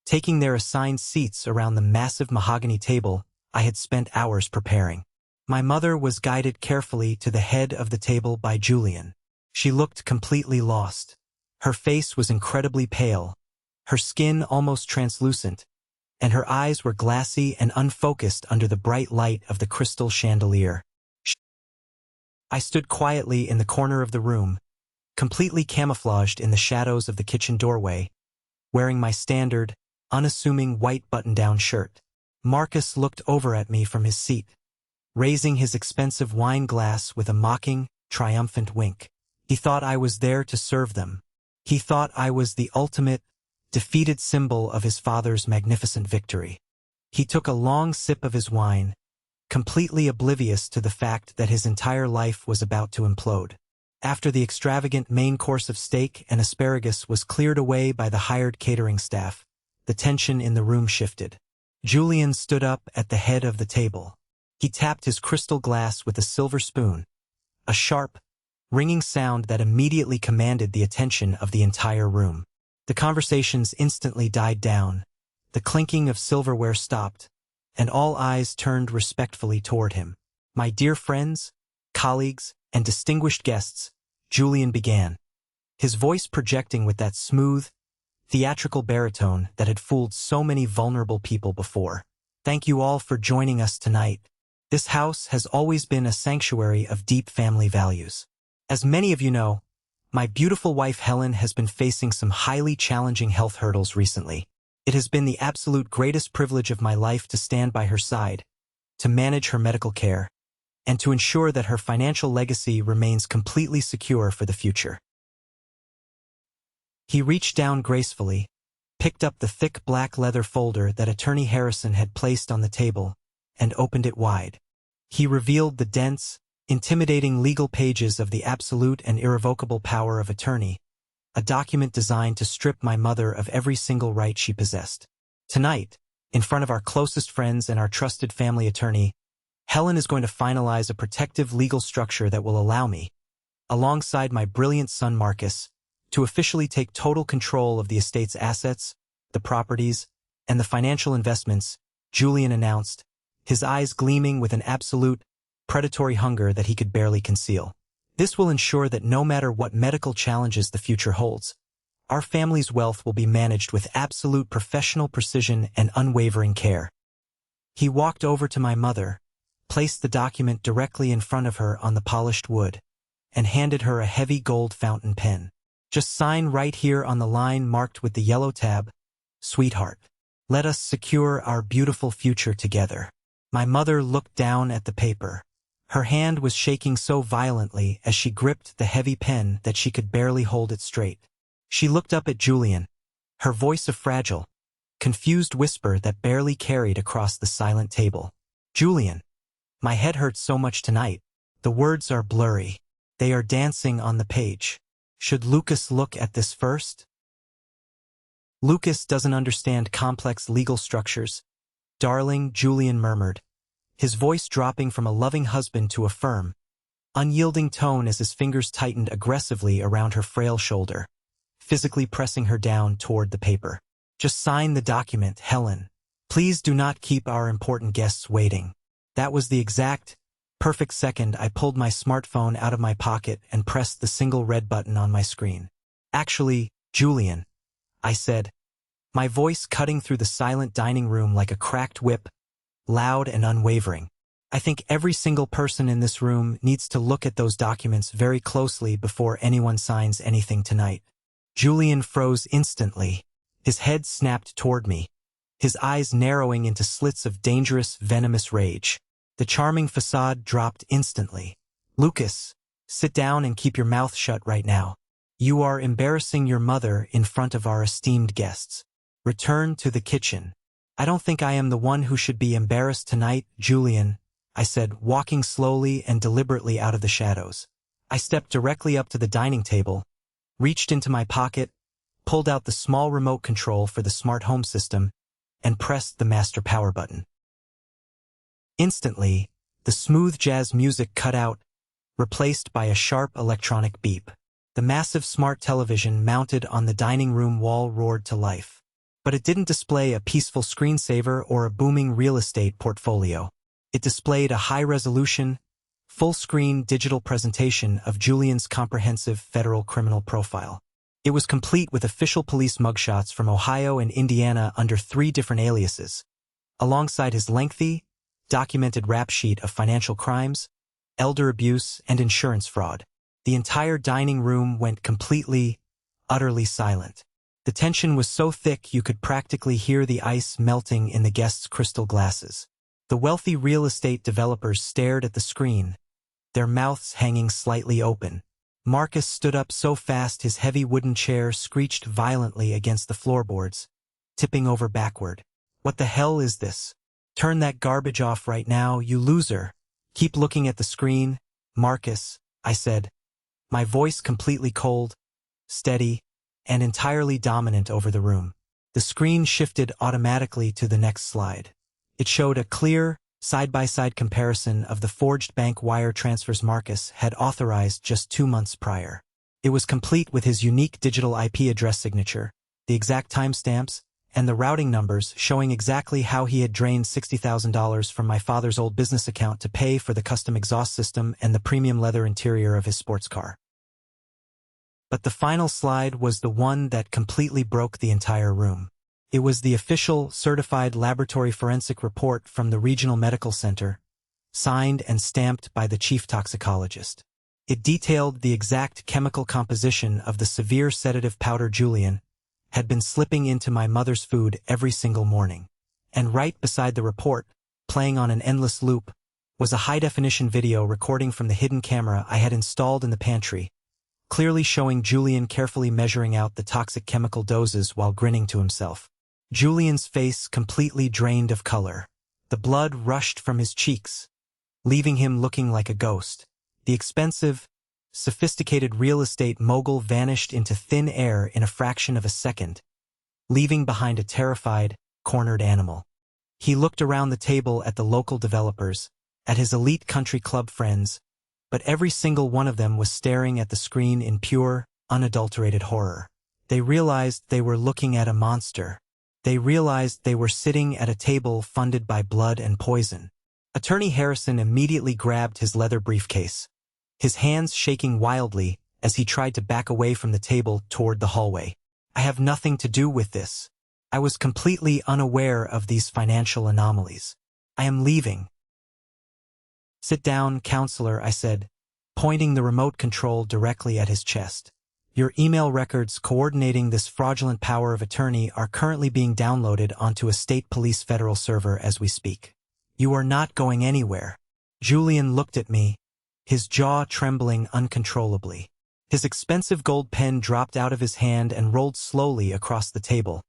Speaker 1: taking their assigned seats around the massive mahogany table I had spent hours preparing. My mother was guided carefully to the head of the table by Julian. She looked completely lost. Her face was incredibly pale, her skin almost translucent, and her eyes were glassy and unfocused under the bright light of the crystal chandelier. I stood quietly in the corner of the room, completely camouflaged in the shadows of the kitchen doorway, wearing my standard, unassuming white button-down shirt. Marcus looked over at me from his seat, raising his expensive wine glass with a mocking, triumphant wink. He thought I was there to serve them. He thought I was the ultimate, defeated symbol of his father's magnificent victory. He took a long sip of his wine, completely oblivious to the fact that his entire life was about to implode. After the extravagant main course of steak and asparagus was cleared away by the hired catering staff, the tension in the room shifted. Julian stood up at the head of the table. He tapped his crystal glass with a silver spoon, a sharp, ringing sound that immediately commanded the attention of the entire room. The conversations instantly died down, the clinking of silverware stopped, and all eyes turned respectfully toward him. My dear friends, colleagues, and distinguished guests, Julian began, his voice projecting with that smooth, theatrical baritone that had fooled so many vulnerable people before. Thank you all for joining us tonight. This house has always been a sanctuary of deep family values. As many of you know, my beautiful wife Helen has been facing some highly challenging health hurdles recently. It has been the absolute greatest privilege of my life to stand by her side, to manage her medical care, and to ensure that her financial legacy remains completely secure for the future. He reached down gracefully, picked up the thick black leather folder that Attorney Harrison had placed on the table, and opened it wide. He revealed the dense, intimidating legal pages of the absolute and irrevocable power of attorney, a document designed to strip my mother of every single right she possessed. Tonight, in front of our closest friends and our trusted family attorney, Helen is going to finalize a protective legal structure that will allow me, alongside my brilliant son Marcus, to officially take total control of the estate's assets, the properties, and the financial investments, Julian announced, his eyes gleaming with an absolute, predatory hunger that he could barely conceal. This will ensure that no matter what medical challenges the future holds, our family's wealth will be managed with absolute professional precision and unwavering care. He walked over to my mother, placed the document directly in front of her on the polished wood, and handed her a heavy gold fountain pen. Just sign right here on the line marked with the yellow tab, "Sweetheart. Let us secure our beautiful future together." My mother looked down at the paper. Her hand was shaking so violently as she gripped the heavy pen that she could barely hold it straight. She looked up at Julian, her voice a fragile, confused whisper that barely carried across the silent table. "Julian, my head hurts so much tonight. The words are blurry. They are dancing on the page. Should Lucas look at this first?" "Lucas doesn't understand complex legal structures, darling," Julian murmured, his voice dropping from a loving husband to a firm, unyielding tone as his fingers tightened aggressively around her frail shoulder, physically pressing her down toward the paper. "Just sign the document, Helen. Please do not keep our important guests waiting." That was the exact, perfect second I pulled my smartphone out of my pocket and pressed the single red button on my screen. "Actually, Julian," I said, my voice cutting through the silent dining room like a cracked whip, loud and unwavering. "I think every single person in this room needs to look at those documents very closely before anyone signs anything tonight." Julian froze instantly. His head snapped toward me, his eyes narrowing into slits of dangerous, venomous rage. The charming facade dropped instantly. "Lucas, sit down and keep your mouth shut right now. You are embarrassing your mother in front of our esteemed guests. Return to the kitchen." "I don't think I am the one who should be embarrassed tonight, Julian," I said, walking slowly and deliberately out of the shadows. I stepped directly up to the dining table, reached into my pocket, pulled out the small remote control for the smart home system, and pressed the master power button. Instantly, the smooth jazz music cut out, replaced by a sharp electronic beep. The massive smart television mounted on the dining room wall roared to life. But it didn't display a peaceful screensaver or a booming real estate portfolio. It displayed a high-resolution, full-screen digital presentation of Julian's comprehensive federal criminal profile. It was complete with official police mugshots from Ohio and Indiana under 3 different aliases, alongside his lengthy, documented rap sheet of financial crimes, elder abuse, and insurance fraud. The entire dining room went completely, utterly silent. The tension was so thick you could practically hear the ice melting in the guests' crystal glasses. The wealthy real estate developers stared at the screen, their mouths hanging slightly open. Marcus stood up so fast his heavy wooden chair screeched violently against the floorboards, tipping over backward. "What the hell is this? Turn that garbage off right now, you loser. Keep looking at the screen, Marcus," I said, my voice completely cold, steady, and entirely dominant over the room. The screen shifted automatically to the next slide. It showed a clear, side-by-side comparison of the forged bank wire transfers Marcus had authorized just 2 months prior. It was complete with his unique digital IP address signature, the exact timestamps, and the routing numbers showing exactly how he had drained $60,000 from my father's old business account to pay for the custom exhaust system and the premium leather interior of his sports car. But the final slide was the one that completely broke the entire room. It was the official, certified laboratory forensic report from the Regional Medical Center, signed and stamped by the chief toxicologist. It detailed the exact chemical composition of the severe sedative powder Julian had been slipping into my mother's food every single morning. And right beside the report, playing on an endless loop, was a high-definition video recording from the hidden camera I had installed in the pantry, clearly showing Julian carefully measuring out the toxic chemical doses while grinning to himself. Julian's face completely drained of color. The blood rushed from his cheeks, leaving him looking like a ghost. The expensive, sophisticated real estate mogul vanished into thin air in a fraction of a second, leaving behind a terrified, cornered animal. He looked around the table at the local developers, at his elite country club friends, but every single one of them was staring at the screen in pure, unadulterated horror. They realized they were looking at a monster. They realized they were sitting at a table funded by blood and poison. Attorney Harrison immediately grabbed his leather briefcase, his hands shaking wildly as he tried to back away from the table toward the hallway. I have nothing to do with this. I was completely unaware of these financial anomalies. I am leaving. Sit down, counselor, I said, pointing the remote control directly at his chest. Your email records coordinating this fraudulent power of attorney are currently being downloaded onto a state police federal server as we speak. You are not going anywhere. Julian looked at me, his jaw trembling uncontrollably. His expensive gold pen dropped out of his hand and rolled slowly across the table,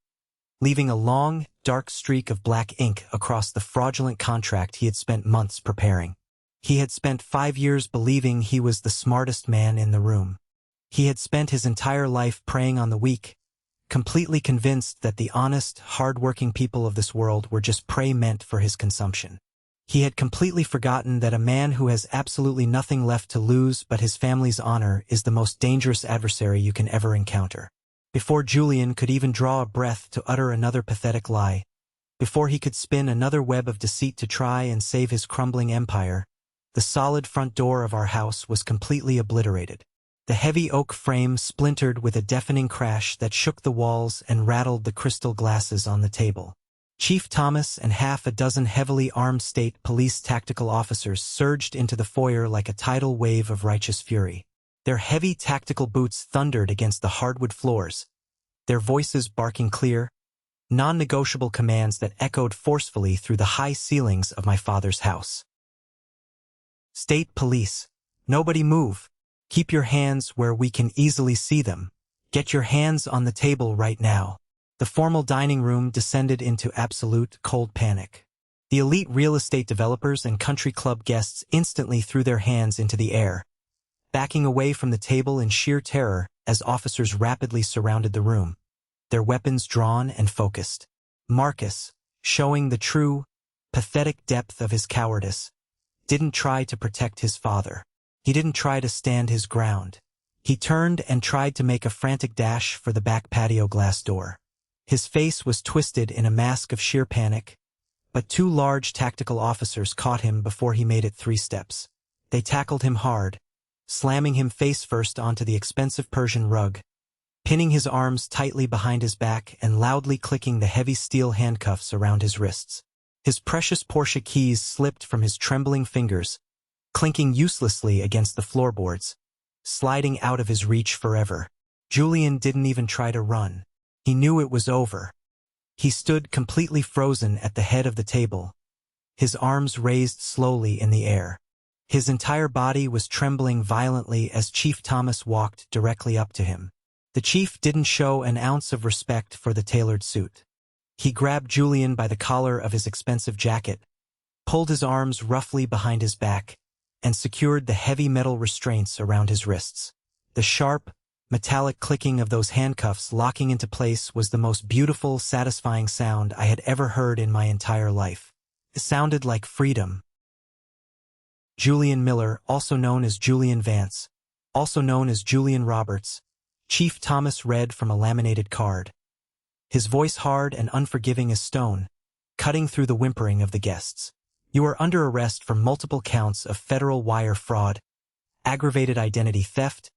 Speaker 1: leaving a long, dark streak of black ink across the fraudulent contract he had spent months preparing. He had spent 5 years believing he was the smartest man in the room. He had spent his entire life preying on the weak, completely convinced that the honest, hard-working people of this world were just prey meant for his consumption. He had completely forgotten that a man who has absolutely nothing left to lose but his family's honor is the most dangerous adversary you can ever encounter. Before Julian could even draw a breath to utter another pathetic lie, before he could spin another web of deceit to try and save his crumbling empire, the solid front door of our house was completely obliterated. The heavy oak frame splintered with a deafening crash that shook the walls and rattled the crystal glasses on the table. Chief Thomas and half a dozen heavily armed state police tactical officers surged into the foyer like a tidal wave of righteous fury. Their heavy tactical boots thundered against the hardwood floors, their voices barking clear, non-negotiable commands that echoed forcefully through the high ceilings of my father's house. State police, nobody move. Keep your hands where we can easily see them. Get your hands on the table right now. The formal dining room descended into absolute cold panic. The elite real estate developers and country club guests instantly threw their hands into the air, backing away from the table in sheer terror as officers rapidly surrounded the room, their weapons drawn and focused. Marcus, showing the true, pathetic depth of his cowardice, didn't try to protect his father. He didn't try to stand his ground. He turned and tried to make a frantic dash for the back patio glass door. His face was twisted in a mask of sheer panic, but 2 large tactical officers caught him before he made it 3 steps. They tackled him hard, slamming him face first onto the expensive Persian rug, pinning his arms tightly behind his back and loudly clicking the heavy steel handcuffs around his wrists. His precious Porsche keys slipped from his trembling fingers, clinking uselessly against the floorboards, sliding out of his reach forever. Julian didn't even try to run. He knew it was over. He stood completely frozen at the head of the table, his arms raised slowly in the air. His entire body was trembling violently as Chief Thomas walked directly up to him. The chief didn't show an ounce of respect for the tailored suit. He grabbed Julian by the collar of his expensive jacket, pulled his arms roughly behind his back, and secured the heavy metal restraints around his wrists. The sharp, metallic clicking of those handcuffs locking into place was the most beautiful, satisfying sound I had ever heard in my entire life. It sounded like freedom. Julian Miller, also known as Julian Vance, also known as Julian Roberts, Chief Thomas read from a laminated card, his voice hard and unforgiving as stone, cutting through the whimpering of the guests. You are under arrest for multiple counts of federal wire fraud, aggravated identity theft,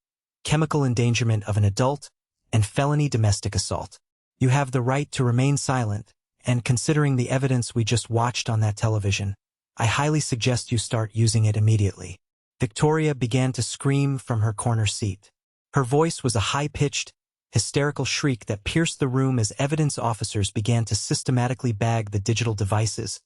Speaker 1: chemical endangerment of an adult, and felony domestic assault. You have the right to remain silent, and considering the evidence we just watched on that television, I highly suggest you start using it immediately. Victoria began to scream from her corner seat. Her voice was a high-pitched, hysterical shriek that pierced the room as evidence officers began to systematically bag the digital devices,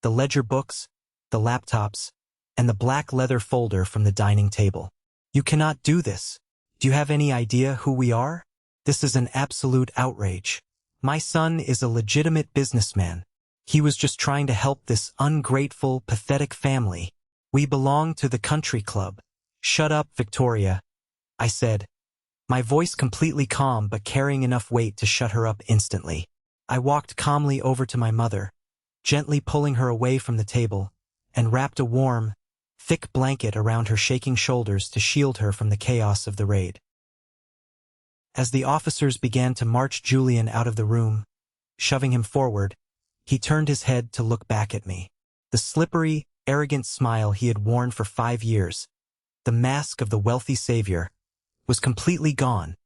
Speaker 1: the ledger books, the laptops, and the black leather folder from the dining table. You cannot do this. Do you have any idea who we are? This is an absolute outrage. My son is a legitimate businessman. He was just trying to help this ungrateful, pathetic family. We belong to the country club. Shut up, Victoria, I said, my voice completely calm but carrying enough weight to shut her up instantly. I walked calmly over to my mother, gently pulling her away from the table, and wrapped a warm, thick blanket around her shaking shoulders to shield her from the chaos of the raid. As the officers began to march Julian out of the room, shoving him forward, he turned his head to look back at me. The slippery, arrogant smile he had worn for 5 years, the mask of the wealthy savior, was completely gone,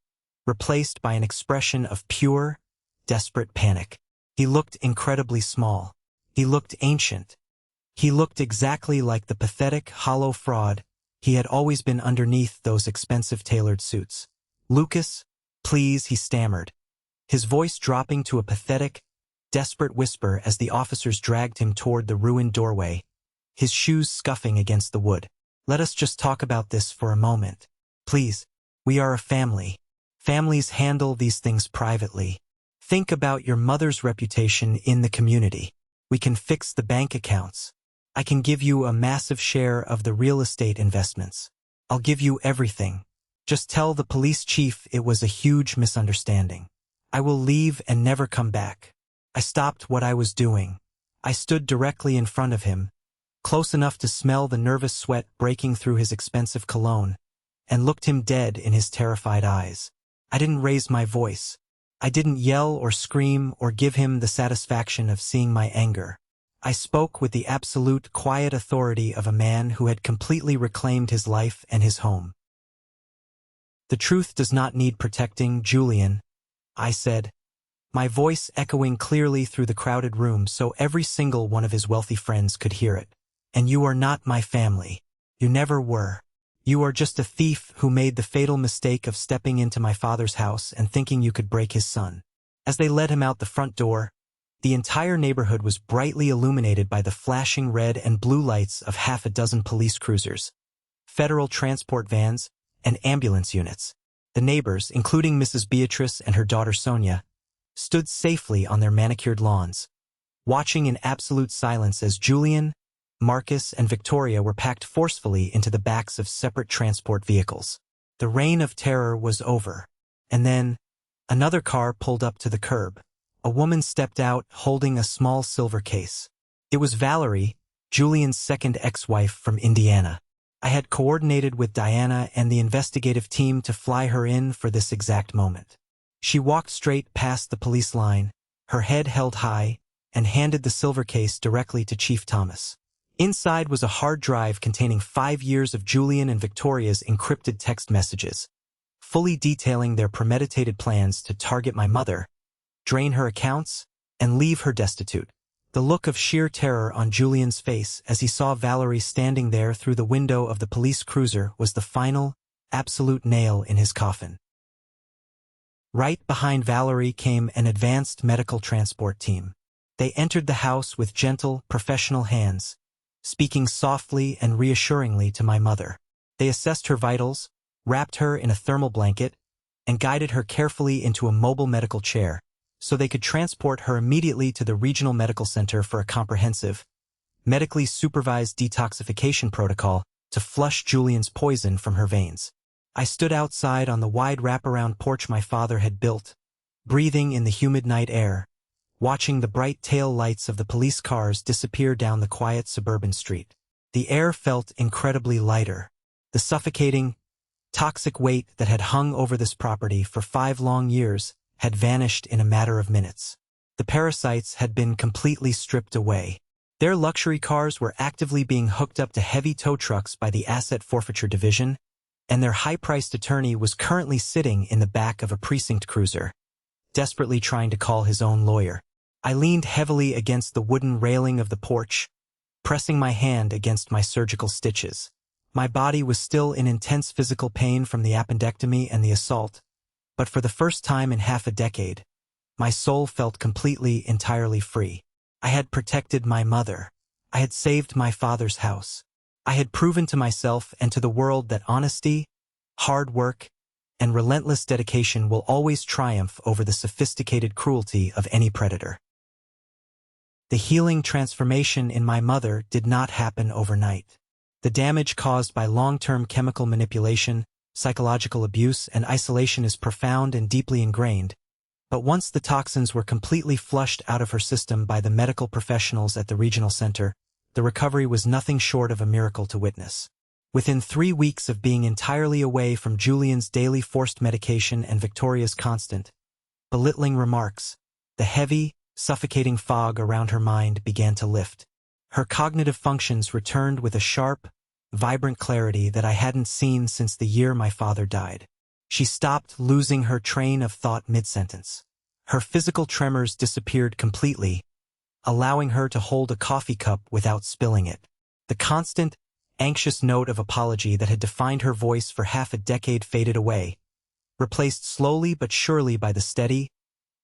Speaker 1: replaced by an expression of pure, desperate panic. He looked incredibly small. He looked ancient. He looked exactly like the pathetic, hollow fraud he had always been underneath those expensive tailored suits. "Lucas, please," he stammered, his voice dropping to a pathetic, desperate whisper as the officers dragged him toward the ruined doorway, his shoes scuffing against the wood. "Let us just talk about this for a moment. Please, we are a family. Families handle these things privately. Think about your mother's reputation in the community. We can fix the bank accounts. I can give you a massive share of the real estate investments. I'll give you everything. Just tell the police chief it was a huge misunderstanding. I will leave and never come back." I stopped what I was doing. I stood directly in front of him, close enough to smell the nervous sweat breaking through his expensive cologne, and looked him dead in his terrified eyes. I didn't raise my voice. I didn't yell or scream or give him the satisfaction of seeing my anger. I spoke with the absolute, quiet authority of a man who had completely reclaimed his life and his home. "The truth does not need protecting, Julian," I said, my voice echoing clearly through the crowded room so every single one of his wealthy friends could hear it. "And you are not my family. You never were. You are just a thief who made the fatal mistake of stepping into my father's house and thinking you could break his son." As they led him out the front door, the entire neighborhood was brightly illuminated by the flashing red and blue lights of half a dozen police cruisers, federal transport vans, and ambulance units. The neighbors, including Mrs. Beatrice and her daughter Sonia, stood safely on their manicured lawns, watching in absolute silence as Julian, Marcus, and Victoria were packed forcefully into the backs of separate transport vehicles. The reign of terror was over, and then another car pulled up to the curb. A woman stepped out holding a small silver case. It was Valerie, Julian's second ex-wife from Indiana. I had coordinated with Diana and the investigative team to fly her in for this exact moment. She walked straight past the police line, her head held high, and handed the silver case directly to Chief Thomas. Inside was a hard drive containing 5 years of Julian and Victoria's encrypted text messages, fully detailing their premeditated plans to target my mother, drain her accounts, and leave her destitute. The look of sheer terror on Julian's face as he saw Valerie standing there through the window of the police cruiser was the final, absolute nail in his coffin. Right behind Valerie came an advanced medical transport team. They entered the house with gentle, professional hands, speaking softly and reassuringly to my mother. They assessed her vitals, wrapped her in a thermal blanket, and guided her carefully into a mobile medical chair, so they could transport her immediately to the regional medical center for a comprehensive, medically supervised detoxification protocol to flush Julian's poison from her veins. I stood outside on the wide wraparound porch my father had built, breathing in the humid night air, watching the bright tail lights of the police cars disappear down the quiet suburban street. The air felt incredibly lighter. The suffocating, toxic weight that had hung over this property for 5 long years had vanished in a matter of minutes. The parasites had been completely stripped away. Their luxury cars were actively being hooked up to heavy tow trucks by the Asset Forfeiture Division, and their high-priced attorney was currently sitting in the back of a precinct cruiser, desperately trying to call his own lawyer. I leaned heavily against the wooden railing of the porch, pressing my hand against my surgical stitches. My body was still in intense physical pain from the appendectomy and the assault, but for the first time in half a decade, my soul felt completely, entirely free. I had protected my mother. I had saved my father's house. I had proven to myself and to the world that honesty, hard work, and relentless dedication will always triumph over the sophisticated cruelty of any predator. The healing transformation in my mother did not happen overnight. The damage caused by long-term chemical manipulation, psychological abuse, and isolation is profound and deeply ingrained, but once the toxins were completely flushed out of her system by the medical professionals at the regional center, the recovery was nothing short of a miracle to witness. Within 3 weeks of being entirely away from Julian's daily forced medication and Victoria's constant, belittling remarks, the heavy, suffocating fog around her mind began to lift. Her cognitive functions returned with a sharp, vibrant clarity that I hadn't seen since the year my father died. She stopped losing her train of thought mid-sentence. Her physical tremors disappeared completely, allowing her to hold a coffee cup without spilling it. The constant, anxious note of apology that had defined her voice for half a decade faded away, replaced slowly but surely by the steady,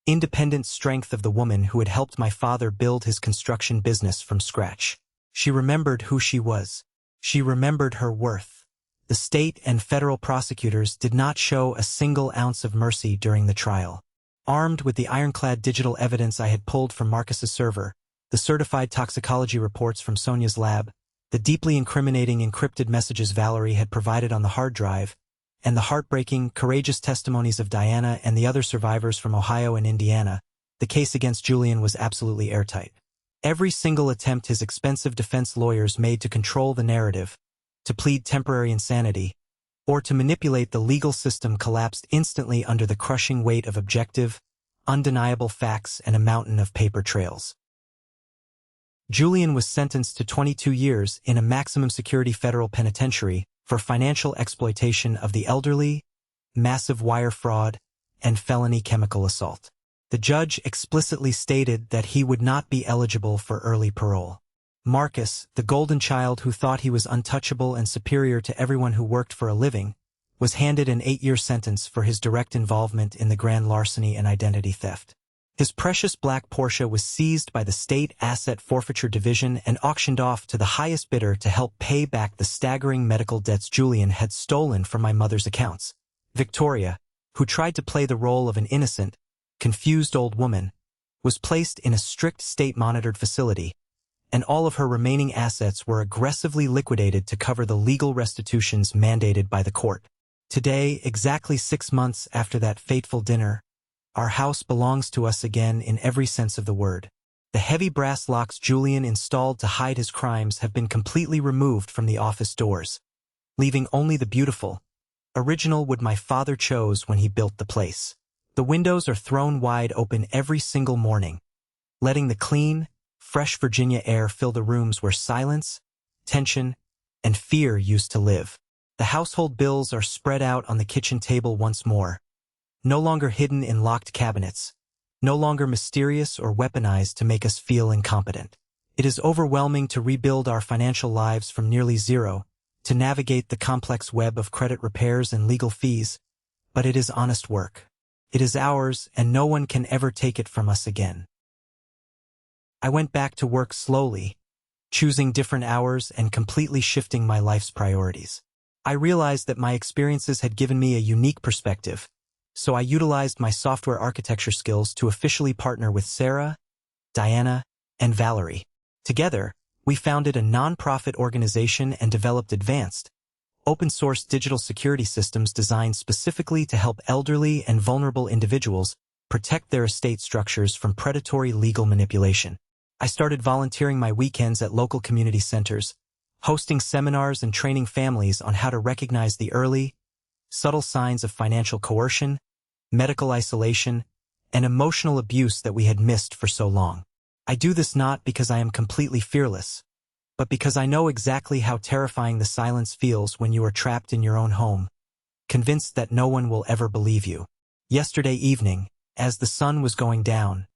Speaker 1: independent strength of the woman who had helped my father build his construction business from scratch. She remembered who she was. She remembered her worth. The state and federal prosecutors did not show a single ounce of mercy during the trial. Armed with the ironclad digital evidence I had pulled from Marcus's server, the certified toxicology reports from Sonia's lab, the deeply incriminating encrypted messages Valerie had provided on the hard drive, and the heartbreaking, courageous testimonies of Diana and the other survivors from Ohio and Indiana, the case against Julian was absolutely airtight. Every single attempt his expensive defense lawyers made to control the narrative, to plead temporary insanity, or to manipulate the legal system collapsed instantly under the crushing weight of objective, undeniable facts and a mountain of paper trails. Julian was sentenced to 22 years in a maximum security federal penitentiary for financial exploitation of the elderly, massive wire fraud, and felony chemical assault. The judge explicitly stated that he would not be eligible for early parole. Marcus, the golden child who thought he was untouchable and superior to everyone who worked for a living, was handed an 8-year sentence for his direct involvement in the grand larceny and identity theft. His precious black Porsche was seized by the State Asset Forfeiture Division and auctioned off to the highest bidder to help pay back the staggering medical debts Julian had stolen from my mother's accounts. Victoria, who tried to play the role of an innocent, confused old woman, was placed in a strict state-monitored facility, and all of her remaining assets were aggressively liquidated to cover the legal restitutions mandated by the court. Today, exactly 6 months after that fateful dinner, our house belongs to us again in every sense of the word. The heavy brass locks Julian installed to hide his crimes have been completely removed from the office doors, leaving only the beautiful, original wood my father chose when he built the place. The windows are thrown wide open every single morning, letting the clean, fresh Virginia air fill the rooms where silence, tension, and fear used to live. The household bills are spread out on the kitchen table once more, no longer hidden in locked cabinets, no longer mysterious or weaponized to make us feel incompetent. It is overwhelming to rebuild our financial lives from nearly zero, to navigate the complex web of credit repairs and legal fees, but it is honest work. It is ours, and no one can ever take it from us again. I went back to work slowly, choosing different hours and completely shifting my life's priorities. I realized that my experiences had given me a unique perspective, so I utilized my software architecture skills to officially partner with Sarah, Diana, and Valerie. Together, we founded a nonprofit organization and developed advanced, open-source digital security systems designed specifically to help elderly and vulnerable individuals protect their estate structures from predatory legal manipulation. I started volunteering my weekends at local community centers, hosting seminars and training families on how to recognize the early, subtle signs of financial coercion, medical isolation, and emotional abuse that we had missed for so long. I do this not because I am completely fearless, but because I know exactly how terrifying the silence feels when you are trapped in your own home, convinced that no one will ever believe you. Yesterday evening, as the sun was going down,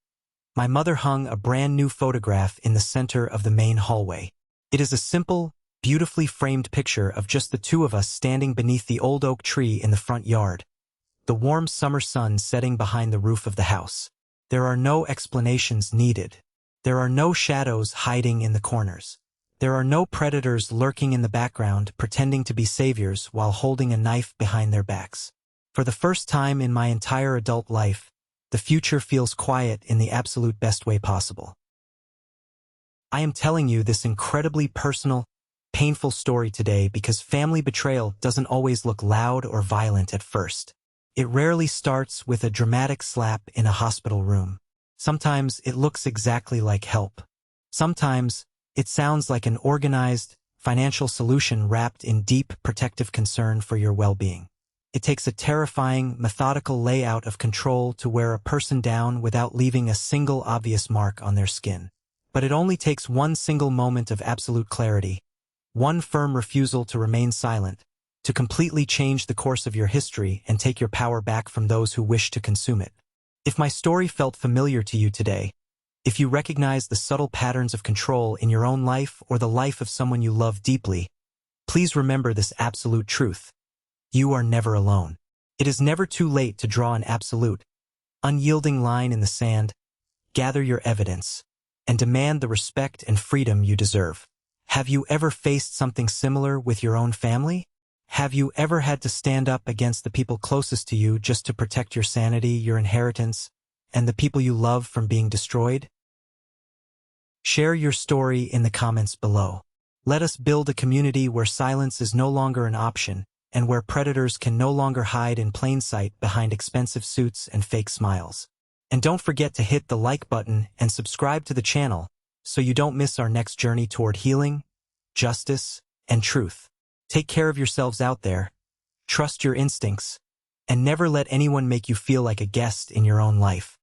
Speaker 1: my mother hung a brand new photograph in the center of the main hallway. It is a simple, beautifully framed picture of just the two of us standing beneath the old oak tree in the front yard, the warm summer sun setting behind the roof of the house. There are no explanations needed. There are no shadows hiding in the corners. There are no predators lurking in the background pretending to be saviors while holding a knife behind their backs. For the first time in my entire adult life, the future feels quiet in the absolute best way possible. I am telling you this incredibly personal, painful story today because family betrayal doesn't always look loud or violent at first. It rarely starts with a dramatic slap in a hospital room. Sometimes it looks exactly like help. Sometimes It sounds like an organized, financial solution wrapped in deep, protective concern for your well-being. It takes a terrifying, methodical layout of control to wear a person down without leaving a single obvious mark on their skin. But it only takes one single moment of absolute clarity, one firm refusal to remain silent, to completely change the course of your history and take your power back from those who wish to consume it. If my story felt familiar to you today, if you recognize the subtle patterns of control in your own life or the life of someone you love deeply, please remember this absolute truth. You are never alone. It is never too late to draw an absolute, unyielding line in the sand, gather your evidence, and demand the respect and freedom you deserve. Have you ever faced something similar with your own family? Have you ever had to stand up against the people closest to you just to protect your sanity, your inheritance, and the people you love from being destroyed? Share your story in the comments below. Let us build a community where silence is no longer an option, and where predators can no longer hide in plain sight behind expensive suits and fake smiles. And don't forget to hit the like button and subscribe to the channel so you don't miss our next journey toward healing, justice, and truth. Take care of yourselves out there, trust your instincts, and never let anyone make you feel like a guest in your own life.